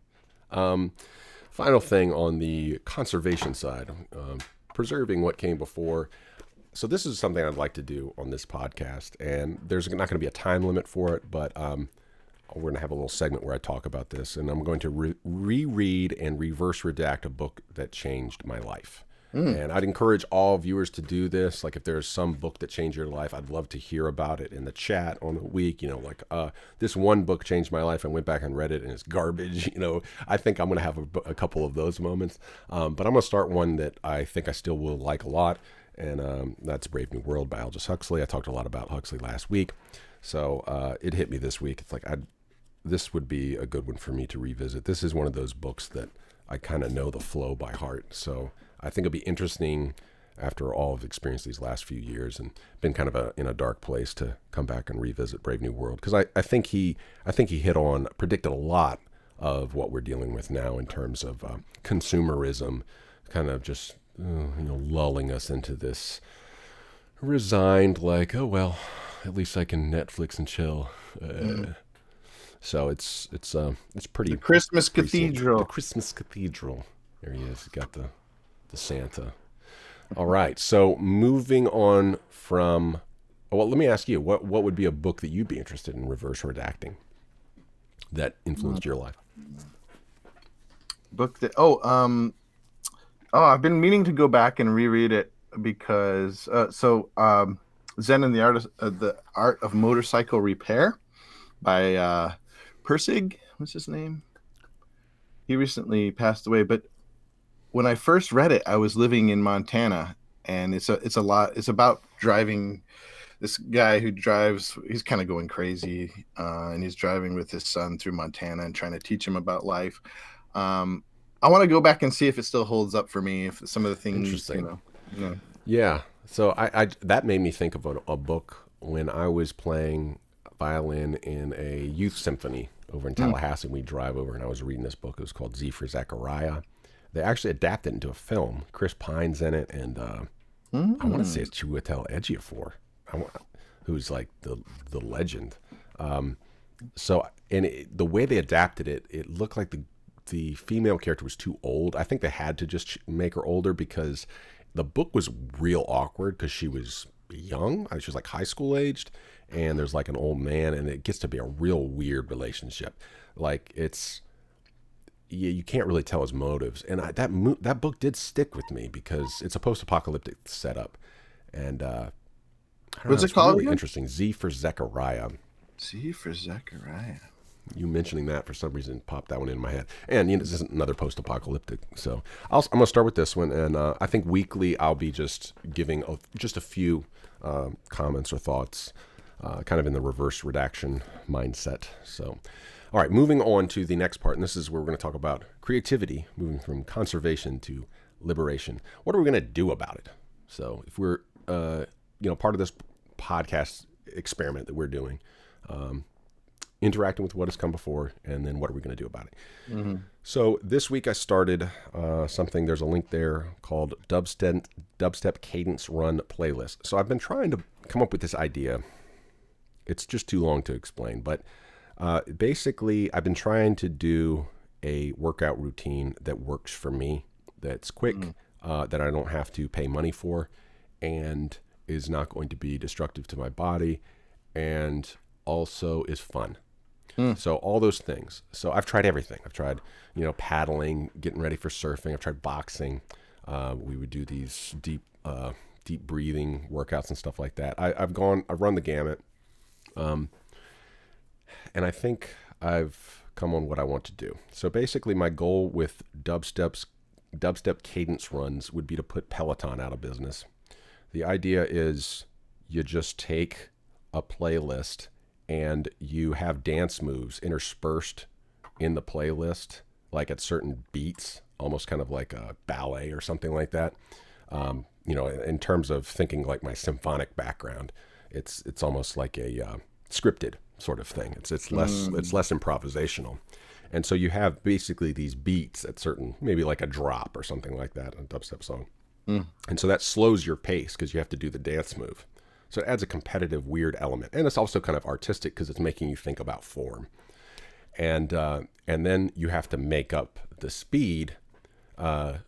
Final thing on the conservation side, preserving what came before. So this is something I'd like to do on this podcast, and there's not going to be a time limit for it, but we're going to have a little segment where I talk about this, and I'm going to reread and reverse redact a book that changed my life. And I'd encourage all viewers to do this. Like if there's some book that changed your life, I'd love to hear about it in the chat on the week. You know, like this one book changed my life. I went back and read it and it's garbage. You know, I think I'm going to have a couple of those moments. But I'm going to start one that I think I still will like a lot. And that's Brave New World by Aldous Huxley. I talked a lot about Huxley last week. So it hit me this week. It's like this would be a good one for me to revisit. This is one of those books that I kind of know the flow by heart. So I think it'll be interesting after all I've experienced these last few years and been kind of in a dark place to come back and revisit Brave New World. Because I think he predicted a lot of what we're dealing with now in terms of consumerism, kind of just lulling us into this resigned, like, oh well, at least I can Netflix and chill. So it's pretty. The Christmas pretty simple. Cathedral. The Christmas Cathedral. There he is. He's got the Santa. All right. So moving on from, well, let me ask you, what would be a book that you'd be interested in reverse redacting that influenced your life? Book that I've been meaning to go back and reread it because Zen and the Art of Motorcycle Repair by Pirsig. What's his name? He recently passed away, but when I first read it, I was living in Montana, and it's about driving. This guy who drives, he's kind of going crazy, and he's driving with his son through Montana and trying to teach him about life. I want to go back and see if it still holds up for me. If some of the things, Interesting. Yeah. So I that made me think of a book when I was playing violin in a youth symphony over in Tallahassee. We drive over, and I was reading this book. It was called Z for Zechariah. They actually adapted it into a film. Chris Pine's in it, and I want to say it's Chiwetel Ejiofor, who's like the legend. The way they adapted it, it looked like the female character was too old. I think they had to just make her older because the book was real awkward because she was young. She was like high school aged, and there's like an old man, and it gets to be a real weird relationship. Like you can't really tell his motives. And that book did stick with me because it's a post-apocalyptic setup. And what's it called? Really again? interesting. Z for Zechariah. Z for Zechariah. You mentioning that for some reason popped that one in my head. And this is another post-apocalyptic. So I'm going to start with this one. And I think weekly I'll be just giving just a few comments or thoughts, kind of in the reverse redaction mindset. So, all right, moving on to the next part. And this is where we're going to talk about creativity, moving from conservation to liberation. What are we going to do about it? So if we're, part of this podcast experiment that we're doing, interacting with what has come before, and then what are we going to do about it? Mm-hmm. So this week I started something. There's a link there called Dubstep Cadence Run Playlist. So I've been trying to come up with this idea, It's just too long to explain. But basically, I've been trying to do a workout routine that works for me, that's quick, that I don't have to pay money for, and is not going to be destructive to my body, and also is fun. So all those things. So I've tried everything. I've tried, paddling, getting ready for surfing. I've tried boxing. We would do these deep breathing workouts and stuff like that. I've run the gamut. And I think I've come on what I want to do. So basically my goal with dubstep cadence runs would be to put Peloton out of business. The idea is you just take a playlist and you have dance moves interspersed in the playlist, like at certain beats, almost kind of like a ballet or something like that. In terms of thinking like my symphonic background, it's almost like a scripted sort of thing. It's less improvisational. And so you have basically these beats at certain, maybe like a drop or something like that in a dubstep song. And so that slows your pace because you have to do the dance move. So it adds a competitive, weird element. And it's also kind of artistic because it's making you think about form. And then you have to make up the speed, get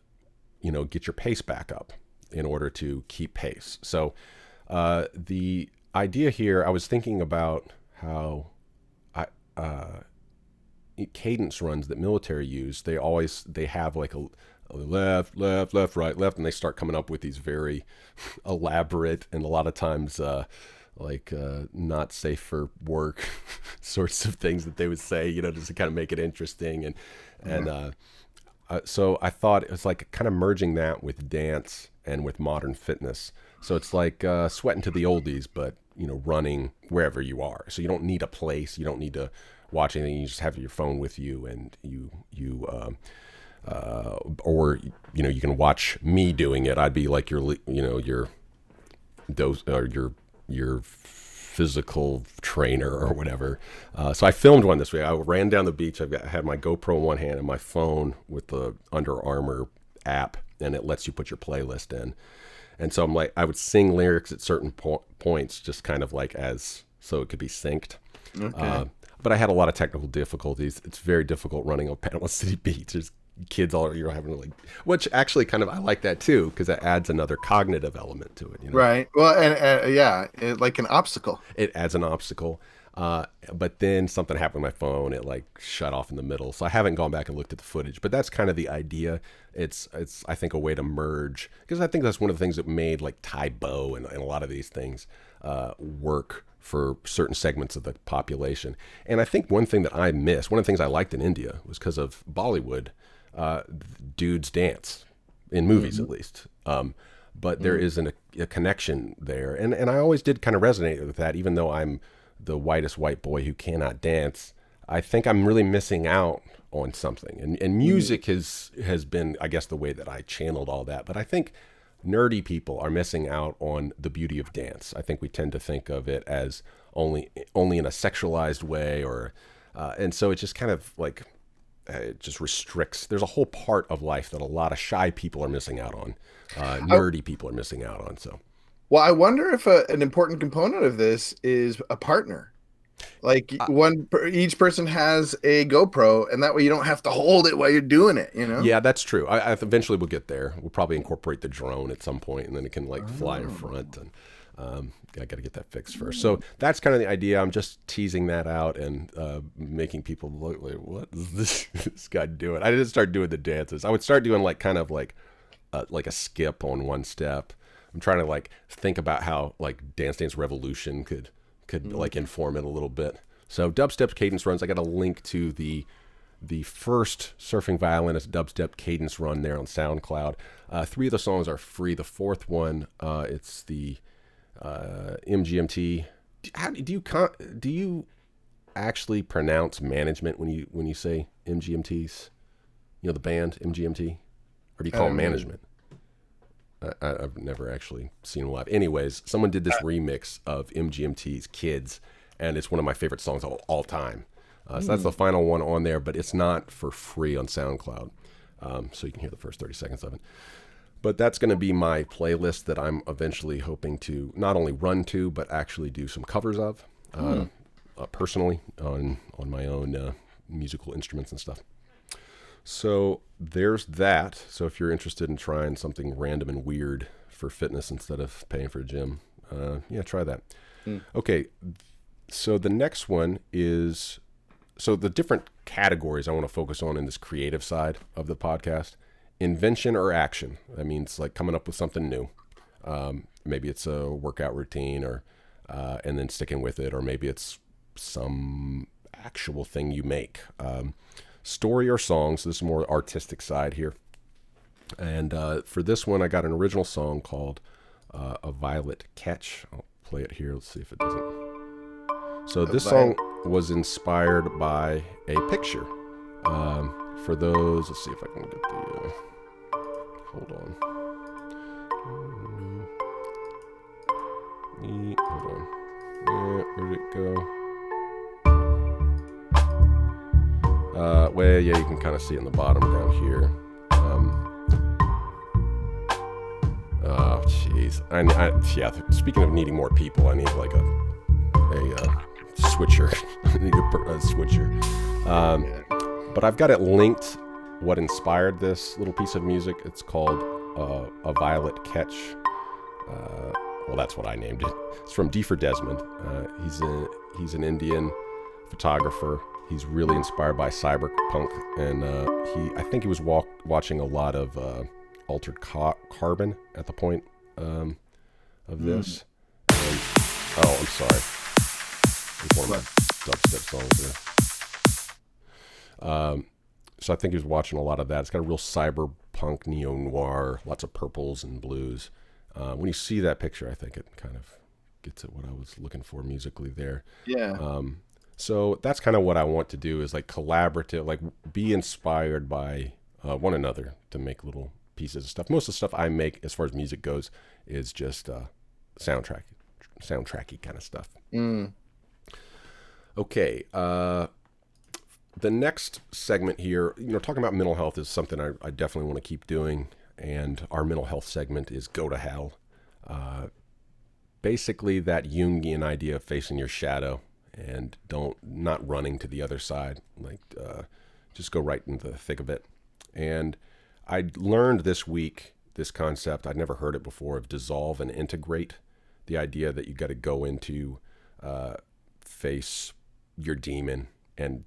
your pace back up in order to keep pace. So the idea here, I was thinking about how cadence runs that military use, they have like a left, right, left, and they start coming up with these very elaborate and a lot of times not safe for work sorts of things that they would say, just to kind of make it interesting. So I thought it was like kind of merging that with dance and with modern fitness. So it's like sweating to the oldies, but running wherever you are. So you don't need a place, you don't need to watch anything. You just have your phone with you, and you can watch me doing it. I'd be like your physical trainer or whatever. So I filmed one this way. I ran down the beach. I had my GoPro in one hand and my phone with the Under Armour app, and it lets you put your playlist in. And so I would sing lyrics at certain points, just kind of like so it could be synced. Okay. But I had a lot of technical difficulties. It's very difficult running on Panama City Beach. There's kids all having which actually kind of, I like that too, because that adds another cognitive element to it. Right. Well, and like an obstacle. It adds an obstacle. But then something happened with my phone. It shut off in the middle. So I haven't gone back and looked at the footage, but that's kind of the idea. It's I think a way to merge, because I think that's one of the things that made Tae Bo and a lot of these things work for certain segments of the population. And I think one thing that I missed, one of the things I liked in India was because of Bollywood, dudes dance in movies, at least. But there is a connection there. And I always did kind of resonate with that, even though I'm the whitest white boy who cannot dance. I think I'm really missing out on something. And music has been, I guess, the way that I channeled all that. But I think nerdy people are missing out on the beauty of dance. I think we tend to think of it as only in a sexualized way, and so it just kind of it just restricts. There's a whole part of life that a lot of shy people are missing out on. Nerdy people are missing out on. So, well, I wonder if an important component of this is a partner. Each person has a GoPro, and that way you don't have to hold it while you're doing it. Yeah, that's true. I eventually we'll get there. We'll probably incorporate the drone at some point, and then it can fly in front. And I got to get that fixed first. So that's kind of the idea. I'm just teasing that out and making people look like, what is this guy doing? I didn't start doing the dances. I would start doing like a skip on one step. I'm trying to think about how Dance Revolution could inform it a little bit. So dubstep cadence runs. I got a link to the first Surfing Violinist dubstep cadence run there on SoundCloud. 3 of the songs are free. The 4th one, it's the MGMT. How do you actually pronounce management when you say MGMTs? The band MGMT, or do you call it management? I've never actually seen them live. Anyways, someone did this remix of MGMT's Kids, and it's one of my favorite songs of all time. So that's the final one on there, but it's not for free on SoundCloud. So you can hear the first 30 seconds of it. But that's going to be my playlist that I'm eventually hoping to not only run to, but actually do some covers of. personally on my own musical instruments and stuff. So there's that. So if you're interested in trying something random and weird for fitness instead of paying for a gym, yeah, try that. Okay, so the next one is, so the different categories I want to focus on in this creative side of the podcast: invention or action. That means like coming up with something new. Maybe it's a workout routine, or and then sticking with it, or maybe it's some actual thing you make. Story or songs. This is more artistic side here. And for this one, I got an original song called "A Violet Catch." I'll play it here. Let's see if it doesn't. So this song was inspired by a picture. For those, let's see if I can get the. Hold on. Hold on. Where'd it go? Well, yeah, you can kind of see it in the bottom down here. Oh, jeez. Yeah. Speaking of needing more people, I need like a switcher. I need a switcher. But I've got it linked. What inspired this little piece of music? It's called "A Violet Catch." Well, that's what I named it. It's from D for Desmond. He's an Indian photographer. He's really inspired by cyberpunk, and I think he was watching a lot of Altered Carbon at the point of this. And, oh, I'm sorry. It's one of my dubstep songs there. So I think he was watching a lot of that. It's got a real cyberpunk, neo-noir, lots of purples and blues. When you see that picture, I think it kind of gets at what I was looking for musically there. Yeah. So that's kind of what I want to do, is like collaborative, like be inspired by one another to make little pieces of stuff. Most of the stuff I make as far as music goes is just soundtracky kind of stuff. Okay. The next segment here, talking about mental health is something I definitely want to keep doing. And our mental health segment is Go to Hell. Basically that Jungian idea of facing your shadow and not running to the other side, like just go right into the thick of it. And I learned this week this concept, I'd never heard it before, of dissolve and integrate. The idea that you got to go into face your demon and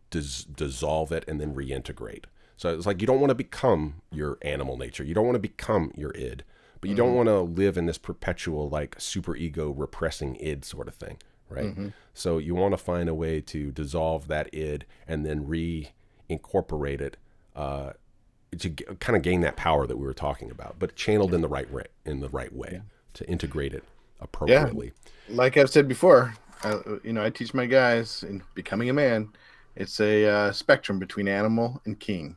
dissolve it and then reintegrate. So it's like you don't want to become your animal nature. You don't want to become your id, but you don't want to live in this perpetual like super ego repressing id sort of thing, right? So you want to find a way to dissolve that id and then reincorporate it to kind of gain that power that we were talking about, but channeled in the right way, to integrate it appropriately. Yeah. Like I've said before, I teach my guys in becoming a man. It's a spectrum between animal and king.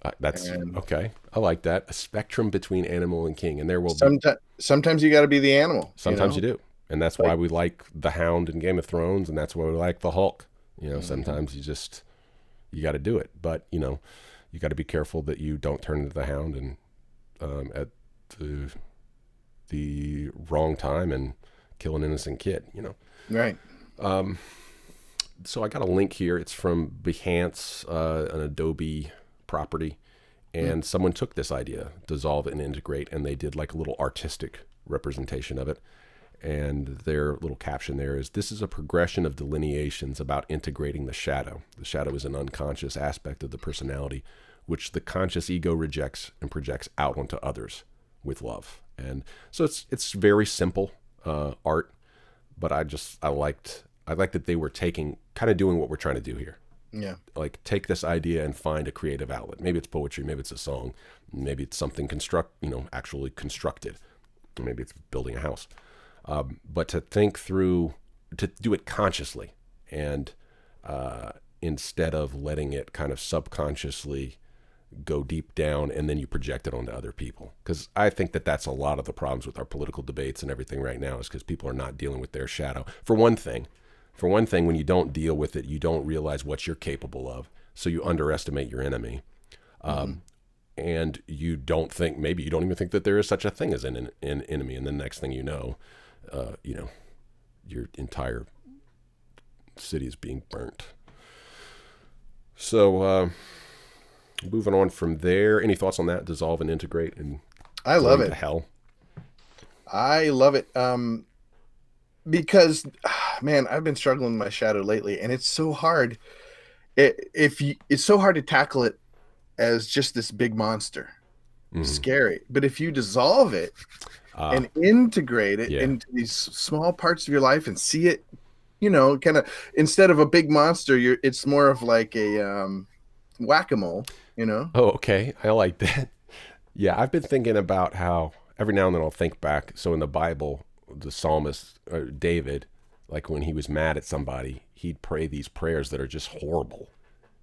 Okay. I like that. A spectrum between animal and king. And there will sometimes you got to be the animal. Sometimes you do. And that's why we like the Hound in Game of Thrones. And that's why we like the Hulk. Sometimes you got to do it. But, you got to be careful that you don't turn into the Hound and at the wrong time and kill an innocent kid, Right. So I got a link here. It's from Behance, an Adobe property, and someone took this idea, dissolve and integrate, and they did like a little artistic representation of it. And their little caption there is, "This is a progression of delineations about integrating the shadow. The shadow is an unconscious aspect of the personality, which the conscious ego rejects and projects out onto others with love." And so it's very simple art, but I liked that they were doing what we're trying to do here. Yeah. Like take this idea and find a creative outlet. Maybe it's poetry, maybe it's a song, maybe it's something actually constructed. Maybe it's building a house. But to think through, to do it consciously and instead of letting it kind of subconsciously go deep down and then you project it onto other people. Because I think that that's a lot of the problems with our political debates and everything right now, is because people are not dealing with their shadow. For one thing, when you don't deal with it, you don't realize what you're capable of. So you underestimate your enemy. And you don't even think that there is such a thing as an enemy. And the next thing you know, your entire city is being burnt. So, moving on from there, any thoughts on that? Dissolve and integrate and I love it. to hell. I love it. Because, man, I've been struggling with my shadow lately, and it's so hard. It's so hard to tackle it as just this big monster. Scary. But if you dissolve it and integrate it into these small parts of your life and see it, kind of, instead of a big monster, it's more of like a whack-a-mole, Oh, okay. I like that. Yeah, I've been thinking about how every now and then I'll think back. So in the Bible, the psalmist David, like when he was mad at somebody, he'd pray these prayers that are just horrible.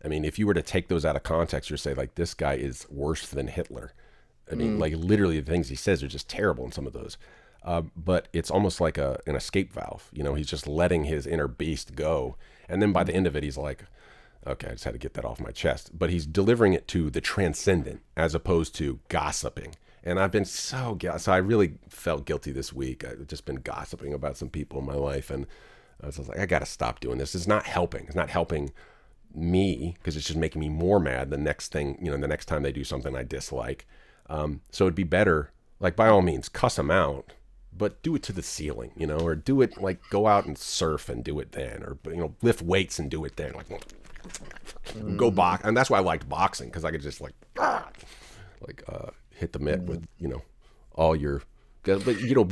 I mean, if you were to take those out of context, you'd say like, this guy is worse than Hitler. I mean, like literally the things he says are just terrible in some of those. But it's almost like an escape valve. He's just letting his inner beast go. And then by the end of it, he's like, okay, I just had to get that off my chest. But he's delivering it to the transcendent as opposed to gossiping. And I've been so I really felt guilty this week. I've just been gossiping about some people in my life. And I was like, I got to stop doing this. It's not helping. It's not helping me because it's just making me more mad the next thing, the next time they do something I dislike. So it'd be better, like by all means, cuss them out, but do it to the ceiling, or do it like go out and surf and do it then, or, lift weights and do it then. Like go box. And that's why I liked boxing because I could just hit the mitt with, all your, but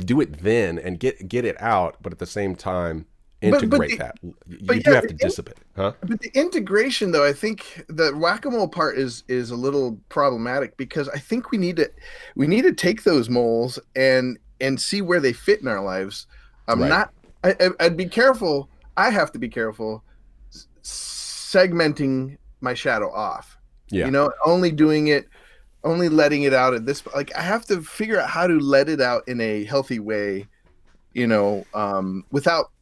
do it then and get it out. But at the same time, integrate that. You do have to dissipate, huh? But the integration, though, I think the whack-a-mole part is a little problematic because I think we need to take those moles and see where they fit in our lives. I'd be careful. I have to be careful segmenting my shadow off. Yeah. Only letting it out at this. Like I have to figure out how to let it out in a healthy way.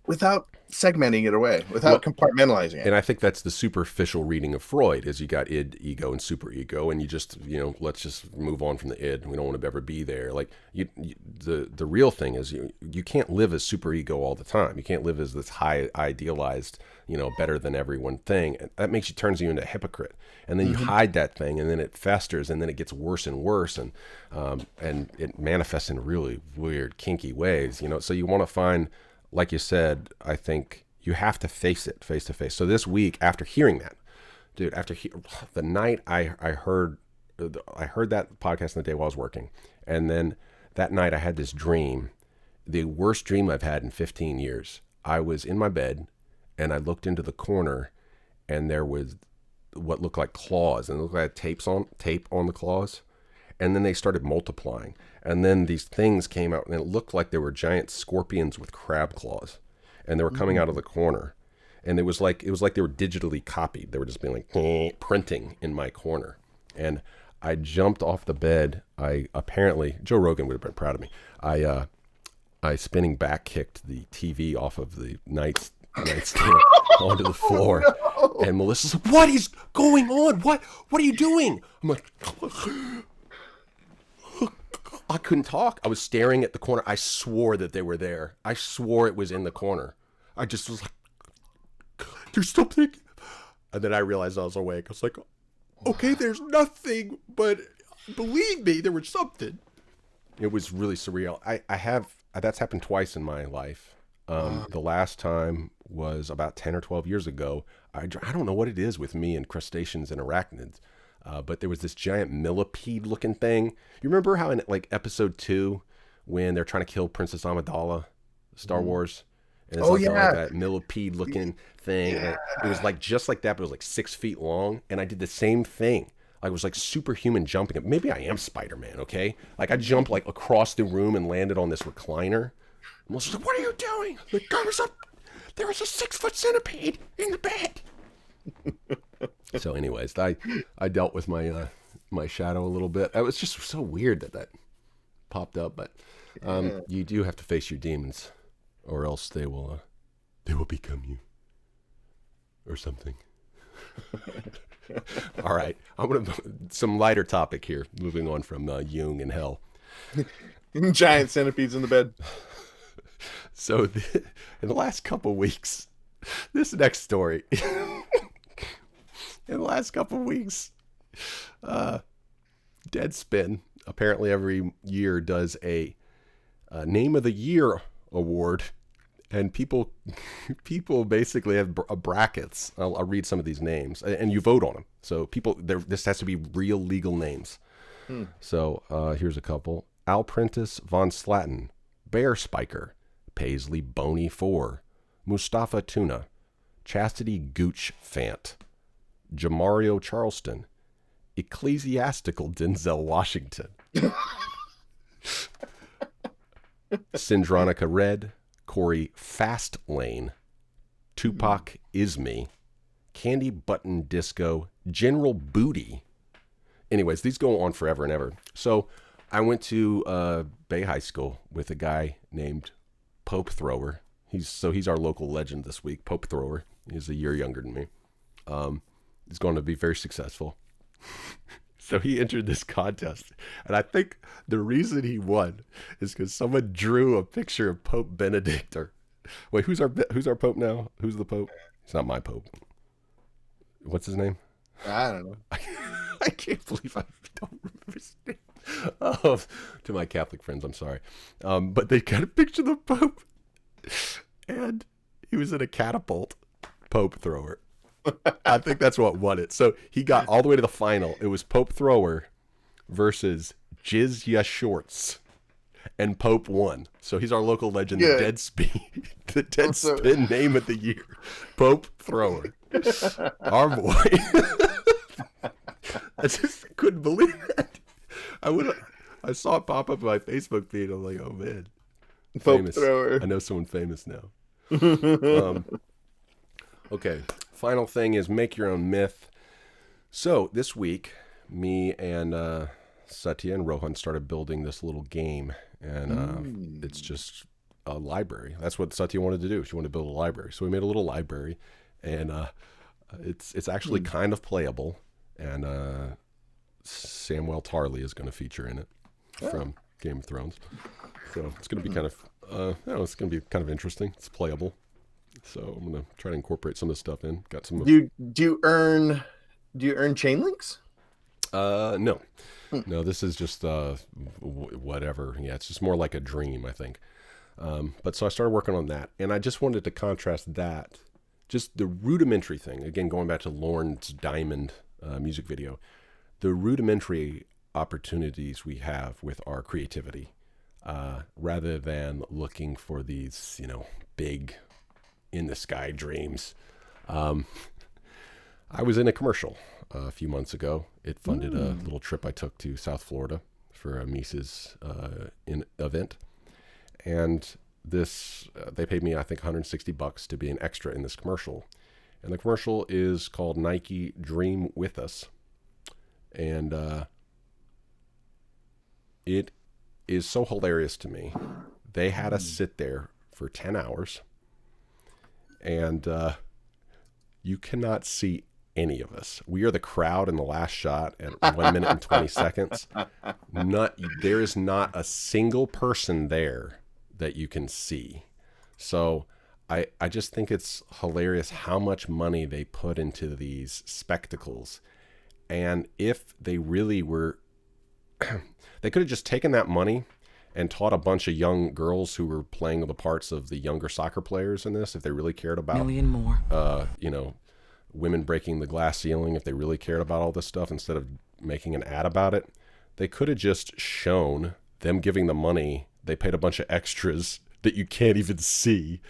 Without segmenting it away, without compartmentalizing it. And I think that's the superficial reading of Freud is you got id, ego, and superego, and you just, let's just move on from the id. We don't want to ever be there. Like the real thing is you can't live as superego all the time. You can't live as this high idealized, better than everyone thing. And that turns you into a hypocrite. And then you hide that thing, and then it festers, and then it gets worse and worse, and it manifests in really weird, kinky ways. So you want to find, like you said, I think you have to face it face to face. So this week, after hearing that, dude, the night I heard that podcast in the day while I was working, and then that night I had this dream, the worst dream I've had in 15 years. I was in my bed, and I looked into the corner, and there was what looked like claws, and it looked like tape on the claws, and then they started multiplying. And then these things came out, and it looked like there were giant scorpions with crab claws, and they were coming out of the corner. And it was like they were digitally copied. They were just being like printing in my corner. And I jumped off the bed. Apparently Joe Rogan would have been proud of me. I spinning back kicked the TV off of the nightstand onto the floor. No. And Melissa's like, "What is going on? What are you doing?" I'm like, I couldn't talk. I was staring at the corner. I swore that they were there. I swore it was in the corner. I just was like, there's something. And then I realized I was awake. I was like, okay, there's nothing, but believe me, there was something. It was really surreal. That's happened twice in my life. The last time was about 10 or 12 years ago. I don't know what it is with me and crustaceans and arachnids. But there was this giant millipede-looking thing. You remember how in like episode 2, when they're trying to kill Princess Amidala, Star Wars, and it's like that millipede-looking thing. Yeah. And it was like just like that, but it was like 6 feet long. And I did the same thing. I was like superhuman jumping. Maybe I am Spider-Man. Okay, like I jumped like across the room and landed on this recliner. And Melissa's like, "What are you doing?" Like, there was a 6-foot centipede in the bed. So anyways, I dealt with my my shadow a little bit. It was just so weird that popped up, but you do have to face your demons, or else they will become you, or something. All right, I'm gonna some lighter topic here. Moving on from Jung and hell. Giant centipedes in the bed. So in the last couple of weeks, This next story. In the last couple of weeks, Deadspin apparently every year does a Name of the Year award, and people basically have brackets. I'll read some of these names, and you vote on them. So this has to be real legal names. So here's a couple: Al Prentice von Slatten, Bear Spiker, Paisley Boney 4, Mustafa Tuna, Chastity Gooch Fant, Jamario Charleston, Ecclesiastical Denzel Washington, Syndronica Red, Corey Fastlane, Tupac Isme, Candy Button Disco, General Booty. Anyways, these go on forever and ever. So I went to Bay High School with a guy named Pope Thrower. He's our local legend this week, Pope Thrower. He's a year younger than me. He's going to be very successful. So he entered this contest, and I think the reason he won is because someone drew a picture of Pope Benedict. Or wait, who's our Pope now? Who's the Pope? He's not my Pope. What's his name? I don't know. I can't believe I don't remember his name. Oh, to my Catholic friends, I'm sorry. But they got a picture of the Pope, and he was in a catapult. Pope Thrower. I think that's what won it. So he got all the way to the final. It was Pope Thrower versus Jizya Shorts, and Pope won. So he's our local legend, the Deadspin Name of the Year, Pope Thrower. Our boy. I just couldn't believe it. I saw it pop up on my Facebook feed. I'm like, oh man, Pope Thrower. I know someone famous now. Okay, final thing is make your own myth. So this week, me and Satya and Rohan started building this little game, and it's just a library. That's what Satya wanted to do. She wanted to build a library, so we made a little library, and it's actually kind of playable. And Samuel Tarly is going to feature in it from Game of Thrones, so it's going to be kind of it's going to be kind of interesting. It's playable. So I'm gonna try to incorporate some of this stuff in. Got some. Do you earn chain links? No. This is just whatever. Yeah, it's just more like a dream, I think. But so I started working on that, and I just wanted to contrast that, just the rudimentary thing. Again, going back to Lorne's Diamond music video, the rudimentary opportunities we have with our creativity, rather than looking for these, big in the sky dreams. I was in a commercial a few months ago. It funded a little trip I took to South Florida for a Mises event, and this they paid me I think $160 to be an extra in this commercial, and the commercial is called Nike Dream With Us, and it is so hilarious to me. They had us sit there for 10 hours. And you cannot see any of us. We are the crowd in the last shot at 1 minute and 20 seconds. There is not a single person there that you can see. So I just think it's hilarious how much money they put into these spectacles. And if they really were, they could have just taken that money and taught a bunch of young girls who were playing the parts of the younger soccer players in this, if they really cared about million more. Women breaking the glass ceiling, if they really cared about all this stuff, instead of making an ad about it, they could have just shown them giving the money. They paid a bunch of extras that you can't even see.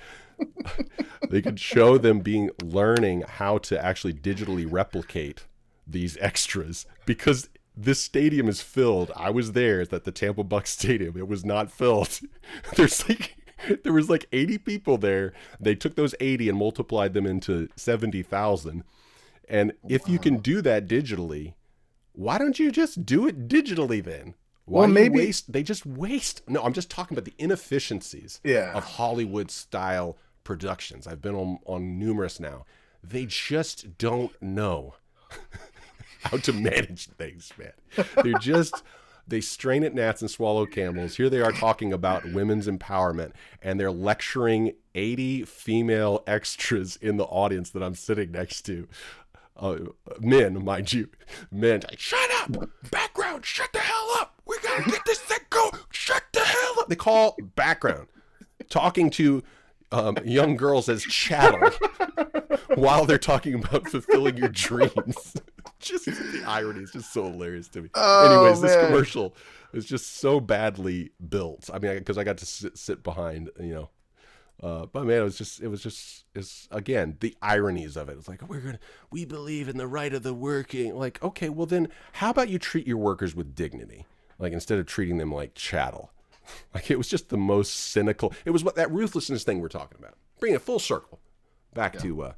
They could show them learning how to actually digitally replicate these extras, because this stadium is filled. I was there at the Tampa Bucks Stadium. It was not filled. There was like 80 people there. They took those 80 and multiplied them into 70,000. And if you can do that digitally, why don't you just do it digitally then? Why they just waste. No, I'm just talking about the inefficiencies of Hollywood style productions. I've been on numerous now. They just don't know how to manage things, man. They're just They strain at gnats and swallow camels. Here they are talking about women's empowerment, and they're lecturing 80 female extras in the audience that I'm sitting next to. Men, mind you. Men, like, shut up! Background, shut the hell up! We gotta get this thing going! Shut the hell up! They call background talking to young girls as chattel while they're talking about fulfilling your dreams. Just the irony is just so hilarious to me. Anyways, this commercial is just so badly built. I mean, because I got to sit behind, but man, it's again, the ironies of it. It's like, we believe in the right of the working. Like, okay, well then how about you treat your workers with dignity? Like, instead of treating them like chattel. Like, it was just the most cynical. It was that ruthlessness thing we're talking about. Bring it full circle back to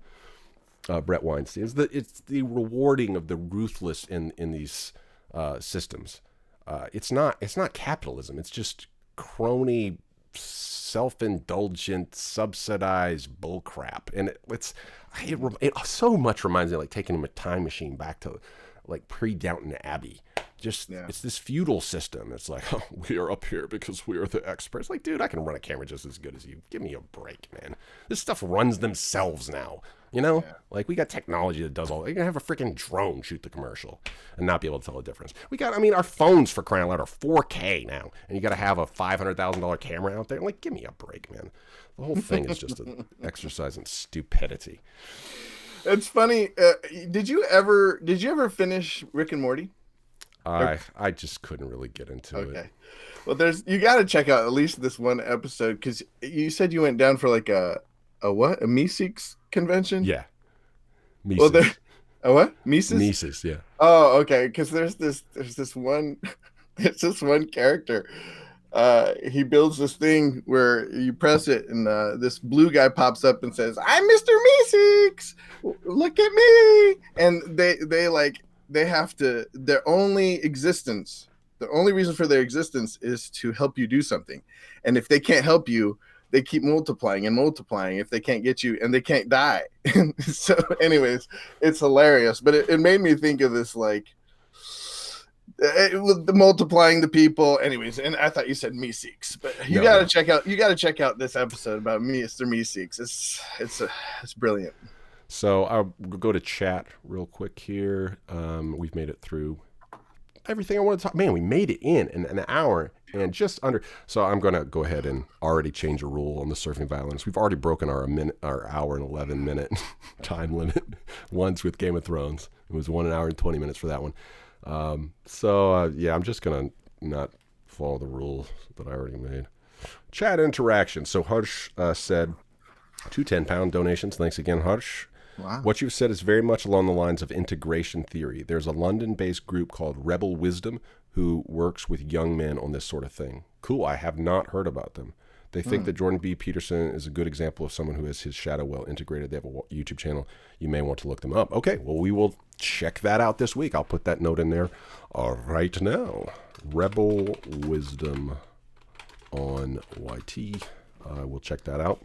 Brett Weinstein. It's the rewarding of the ruthless in these systems. It's not capitalism. It's just crony, self-indulgent, subsidized bullcrap. And it so much reminds me of like taking a time machine back to like pre-Downton Abbey. It's this feudal system. It's like, oh, we are up here because we are the experts. Like, dude, I can run a camera just as good as you. Give me a break, man. This stuff runs themselves now. Like, we got technology that does all. You can have a freaking drone shoot the commercial and not be able to tell the difference. Our phones, for crying out loud, are 4K now, and you got to have a $500,000 camera out there. Like, give me a break, man. The whole thing is just an exercise in stupidity. It's funny. Did you ever finish Rick and Morty? I just couldn't really get into it. Okay. Well, you got to check out at least this one episode, because you said you went down for like a Mises convention? Yeah. Mises. Well, a what? Mises? Mises, yeah. Oh, okay. Because there's this one character. He builds this thing where you press it, and this blue guy pops up and says, "I'm Mr. Mises. Look at me!" And they have to. The only reason for their existence is to help you do something, and if they can't help you, they keep multiplying and multiplying if they can't get you, and they can't die. So anyways, it's hilarious, but it made me think of this, like, the multiplying the people. Anyways, and I thought you said Mises, but you got to check out this episode about Mr. Mises. It's brilliant. So I'll go to chat real quick here. We've made it through everything I want to talk. Man, we made it in an hour and just under. So I'm going to go ahead and already change a rule on the surfing violence. We've already broken our hour and 11 minute time limit once with Game of Thrones. It was 1 hour and 20 minutes for that one. I'm just going to not follow the rules that I already made. Chat interaction. So Harsh said 2 10-pound donations. Thanks again, Harsh. Wow. What you've said is very much along the lines of integration theory. There's a London-based group called Rebel Wisdom who works with young men on this sort of thing. Cool. I have not heard about them. They think that Jordan B. Peterson is a good example of someone who has his shadow well integrated. They have a YouTube channel. You may want to look them up. Okay, well, we will check that out this week. I'll put that note in there right now. Rebel Wisdom on YT. We'll check that out.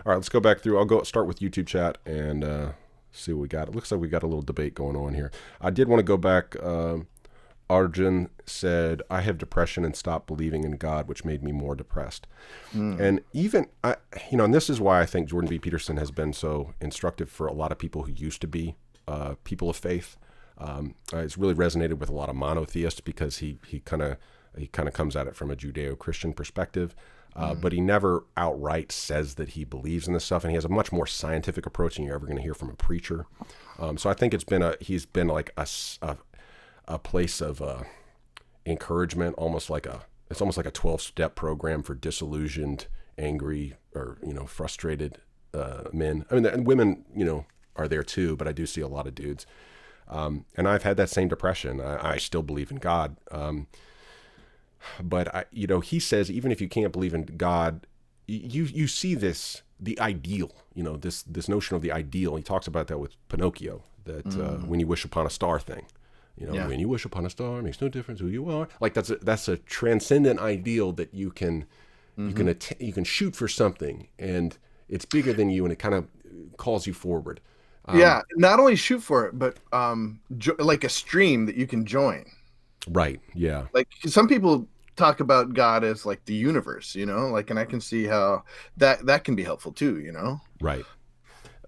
All right, let's go back through. I'll start with YouTube chat and see what we got. It looks like we got a little debate going on here. I did want to go back. Arjun said, I have depression and stopped believing in God, which made me more depressed. And even, and this is why I think Jordan B. Peterson has been so instructive for a lot of people who used to be people of faith. It's really resonated with a lot of monotheists because he kind of comes at it from a Judeo-Christian perspective. But he never outright says that he believes in this stuff, and he has a much more scientific approach than you're ever going to hear from a preacher. So I think he's been like a place of encouragement, almost like a 12-step program for disillusioned, angry, or frustrated men. I mean, and women, are there too, but I do see a lot of dudes. And I've had that same depression. I still believe in God. But he says, even if you can't believe in God, you see the ideal, this notion of the ideal. He talks about that with Pinocchio, that when you wish upon a star thing, when you wish upon a star, it makes no difference who you are. Like that's a transcendent ideal that you can shoot for something, and it's bigger than you, and it kind of calls you forward. Not only shoot for it, but like a stream that you can join. Right. Yeah. Like some people talk about God as like the universe, like, and I can see how that can be helpful too, Right.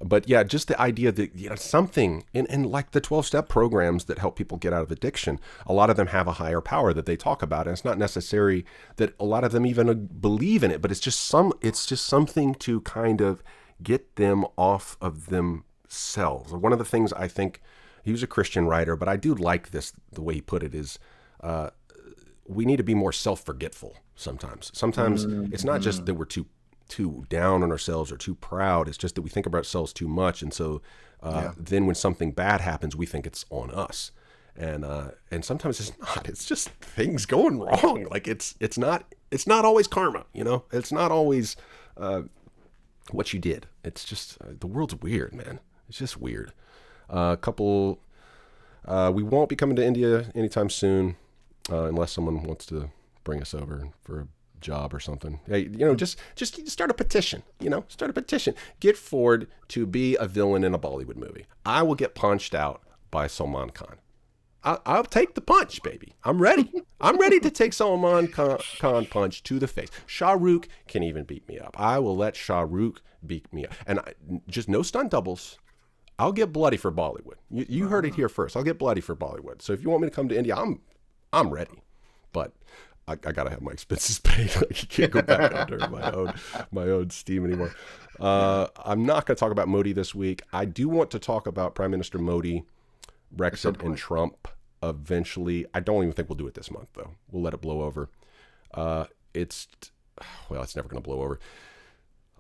But yeah, just the idea that something in like the 12-step programs that help people get out of addiction, a lot of them have a higher power that they talk about, and it's not necessary that a lot of them even believe in it, but it's just something to kind of get them off of themselves. One of the things I think, he was a Christian writer, but I do like the way he put it is, we need to be more self-forgetful sometimes. Sometimes it's not just that we're too down on ourselves or too proud. It's just that we think about ourselves too much, and so then when something bad happens, we think it's on us, and sometimes it's not. It's just things going wrong. Like it's not always karma. It's not always what you did. It's just the world's weird, man. It's just weird. We won't be coming to India anytime soon, unless someone wants to bring us over for a job or something. Hey, just start a petition. Start a petition. Get Ford to be a villain in a Bollywood movie. I will get punched out by Salman Khan. I'll take the punch, baby. I'm ready. I'm ready to take Salman Khan punch to the face. Shah Rukh can even beat me up. I will let Shah Rukh beat me up. And just no stunt doubles. I'll get bloody for Bollywood. You heard it here first. I'll get bloody for Bollywood. So if you want me to come to India, I'm ready. But I gotta have my expenses paid. Like, you can't go back under my own steam anymore. I'm not gonna talk about Modi this week. I do want to talk about Prime Minister Modi, Brexit, and Trump eventually. I don't even think we'll do it this month, though. We'll let it blow over. It's never gonna blow over.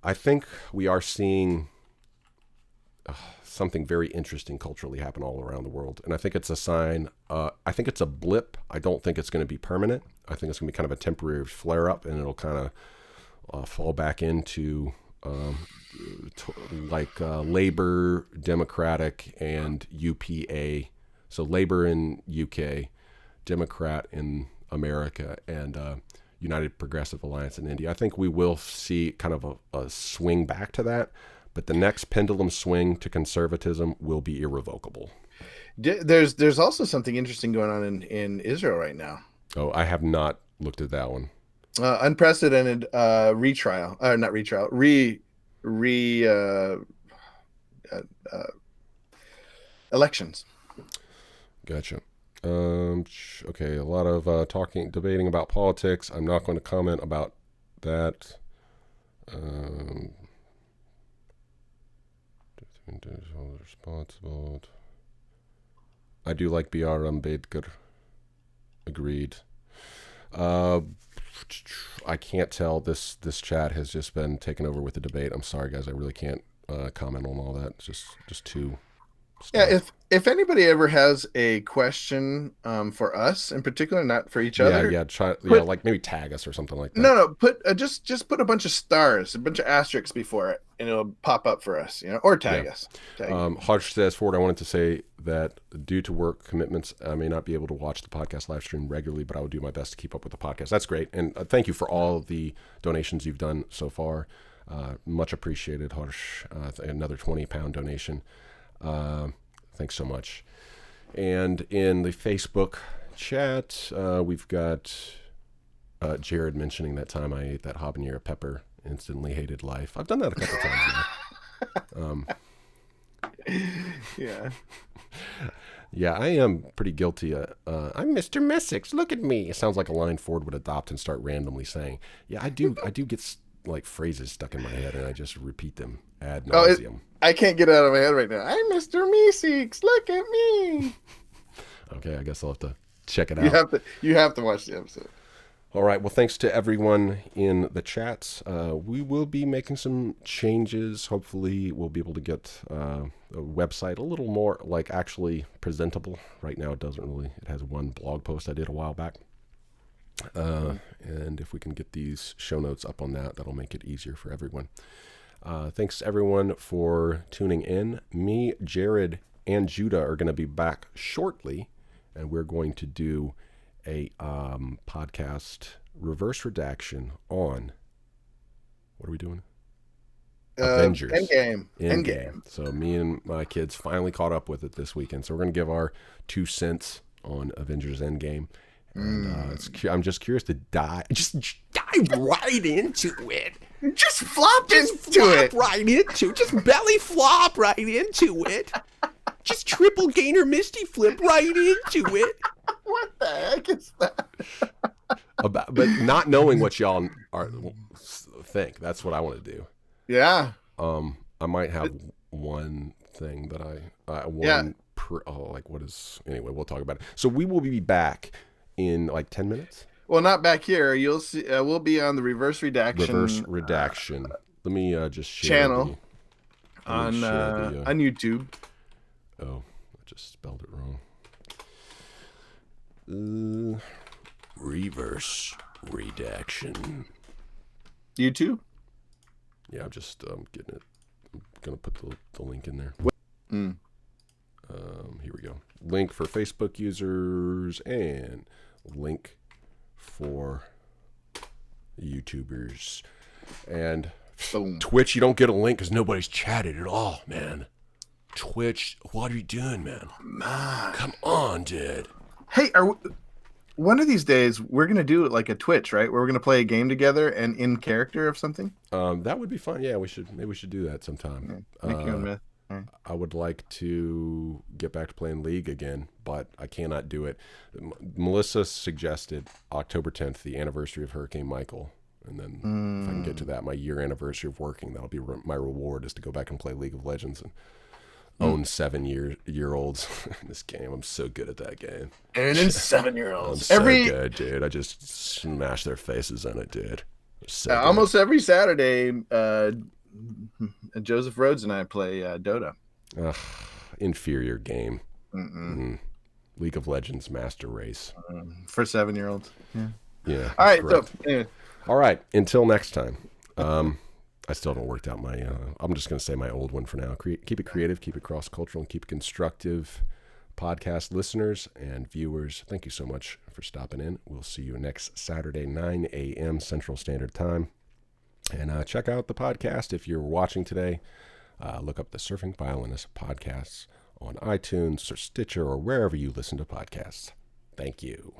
I think we are seeing something very interesting culturally happen all around the world, and I think it's a sign. I think it's a blip. I don't think it's going to be permanent. I think it's going to be kind of a temporary flare-up, and it'll kind of fall back into Labour, Democratic, and UPA. So Labour in UK, Democrat in America, and United Progressive Alliance in India. I think we will see kind of a swing back to that. But the next pendulum swing to conservatism will be irrevocable. There's also something interesting going on in Israel right now. Oh, I have not looked at that one. Unprecedented retrial, not retrial, elections. Gotcha. Okay, a lot of debating about politics. I'm not going to comment about that. Responsible. I do like B.R. Ambedkar. Agreed. I can't tell. This chat has just been taken over with the debate. I'm sorry, guys. I really can't comment on all that. It's just too. Yeah, if anybody ever has a question for us in particular, not for each other, like maybe tag us or something like that. No, put just put a bunch of stars, a bunch of asterisks before it, and it'll pop up for us, or tag us. Hodge says, Ford, I wanted to say that due to work commitments, I may not be able to watch the podcast live stream regularly, but I will do my best to keep up with the podcast. That's great, and thank you for all the donations you've done so far. Much appreciated, Hodge. Another £20 donation. Thanks so much. And in the Facebook chat, we've got Jared mentioning that time I ate that habanero pepper, instantly hated life. I've done that a couple times now. Yeah. Yeah, I am pretty guilty. I'm Mr. Messick. Look at me. It sounds like a line Ford would adopt and start randomly saying. Yeah, I do get like phrases stuck in my head, and I just repeat them ad nauseum. I can't get it out of my head right now. I'm Mr. Meeseeks. Look at me. Okay, I guess I'll have to check it out. You have to watch the episode. All right. Well, thanks to everyone in the chats. We will be making some changes. Hopefully, we'll be able to get a website a little more actually presentable. Right now, it doesn't really. It has one blog post I did a while back. And if we can get these show notes up on that'll make it easier for everyone. Thanks everyone for tuning in. Me, Jared, and Judah are going to be back shortly, and we're going to do a podcast reverse redaction on, what are we doing? Avengers. Endgame. So me and my kids finally caught up with it this weekend. So we're going to give our 2 cents on Avengers Endgame. And I'm just curious to dive right into it. Just flop into Flop it. right into it. Just belly flop right into it. Just triple gainer Misty flip right into it. What the heck is that? But not knowing what y'all think. That's what I want to do. Yeah. I might have one thing that anyway, we'll talk about it. So we will be back in like 10 minutes. Well, not back here. You'll see. We'll be on the reverse redaction. Let me just share channel on YouTube. Oh, I just spelled it wrong. Reverse redaction. YouTube. Yeah, I'm just getting it. I'm gonna put the link in there. Here we go. Link for Facebook users and link for YouTubers. And Boom. Twitch, you don't get a link because nobody's chatted at all, man. Twitch, what are you doing, man? Come on, dude. Hey, one of these days we're gonna do like a Twitch, right? Where we're gonna play a game together and in character of something. That would be fun. Yeah, maybe we should do that sometime. Myth. I would like to get back to playing League again, but I cannot do it. Melissa suggested October 10th, the anniversary of Hurricane Michael. And then if I can get to that, my year anniversary of working, that'll be my reward, is to go back and play League of Legends and own 7-year-olds in this game. I'm so good at that game. And in 7-year-olds. I'm so good, dude. I just smash their faces in it, dude. So almost every Saturday, Joseph Rhodes and I play Dota. Inferior game. League of Legends Master Race. For 7-year-olds. Yeah. All right. Correct. So, anyway. All right. Until next time. I still haven't worked out my, I'm just going to say my old one for now. Keep it creative, keep it cross-cultural, and keep it constructive. Podcast listeners and viewers, thank you so much for stopping in. We'll see you next Saturday, 9 a.m. Central Standard Time. And check out the podcast if you're watching today. Look up the Surfing Violinist podcasts on iTunes or Stitcher or wherever you listen to podcasts. Thank you.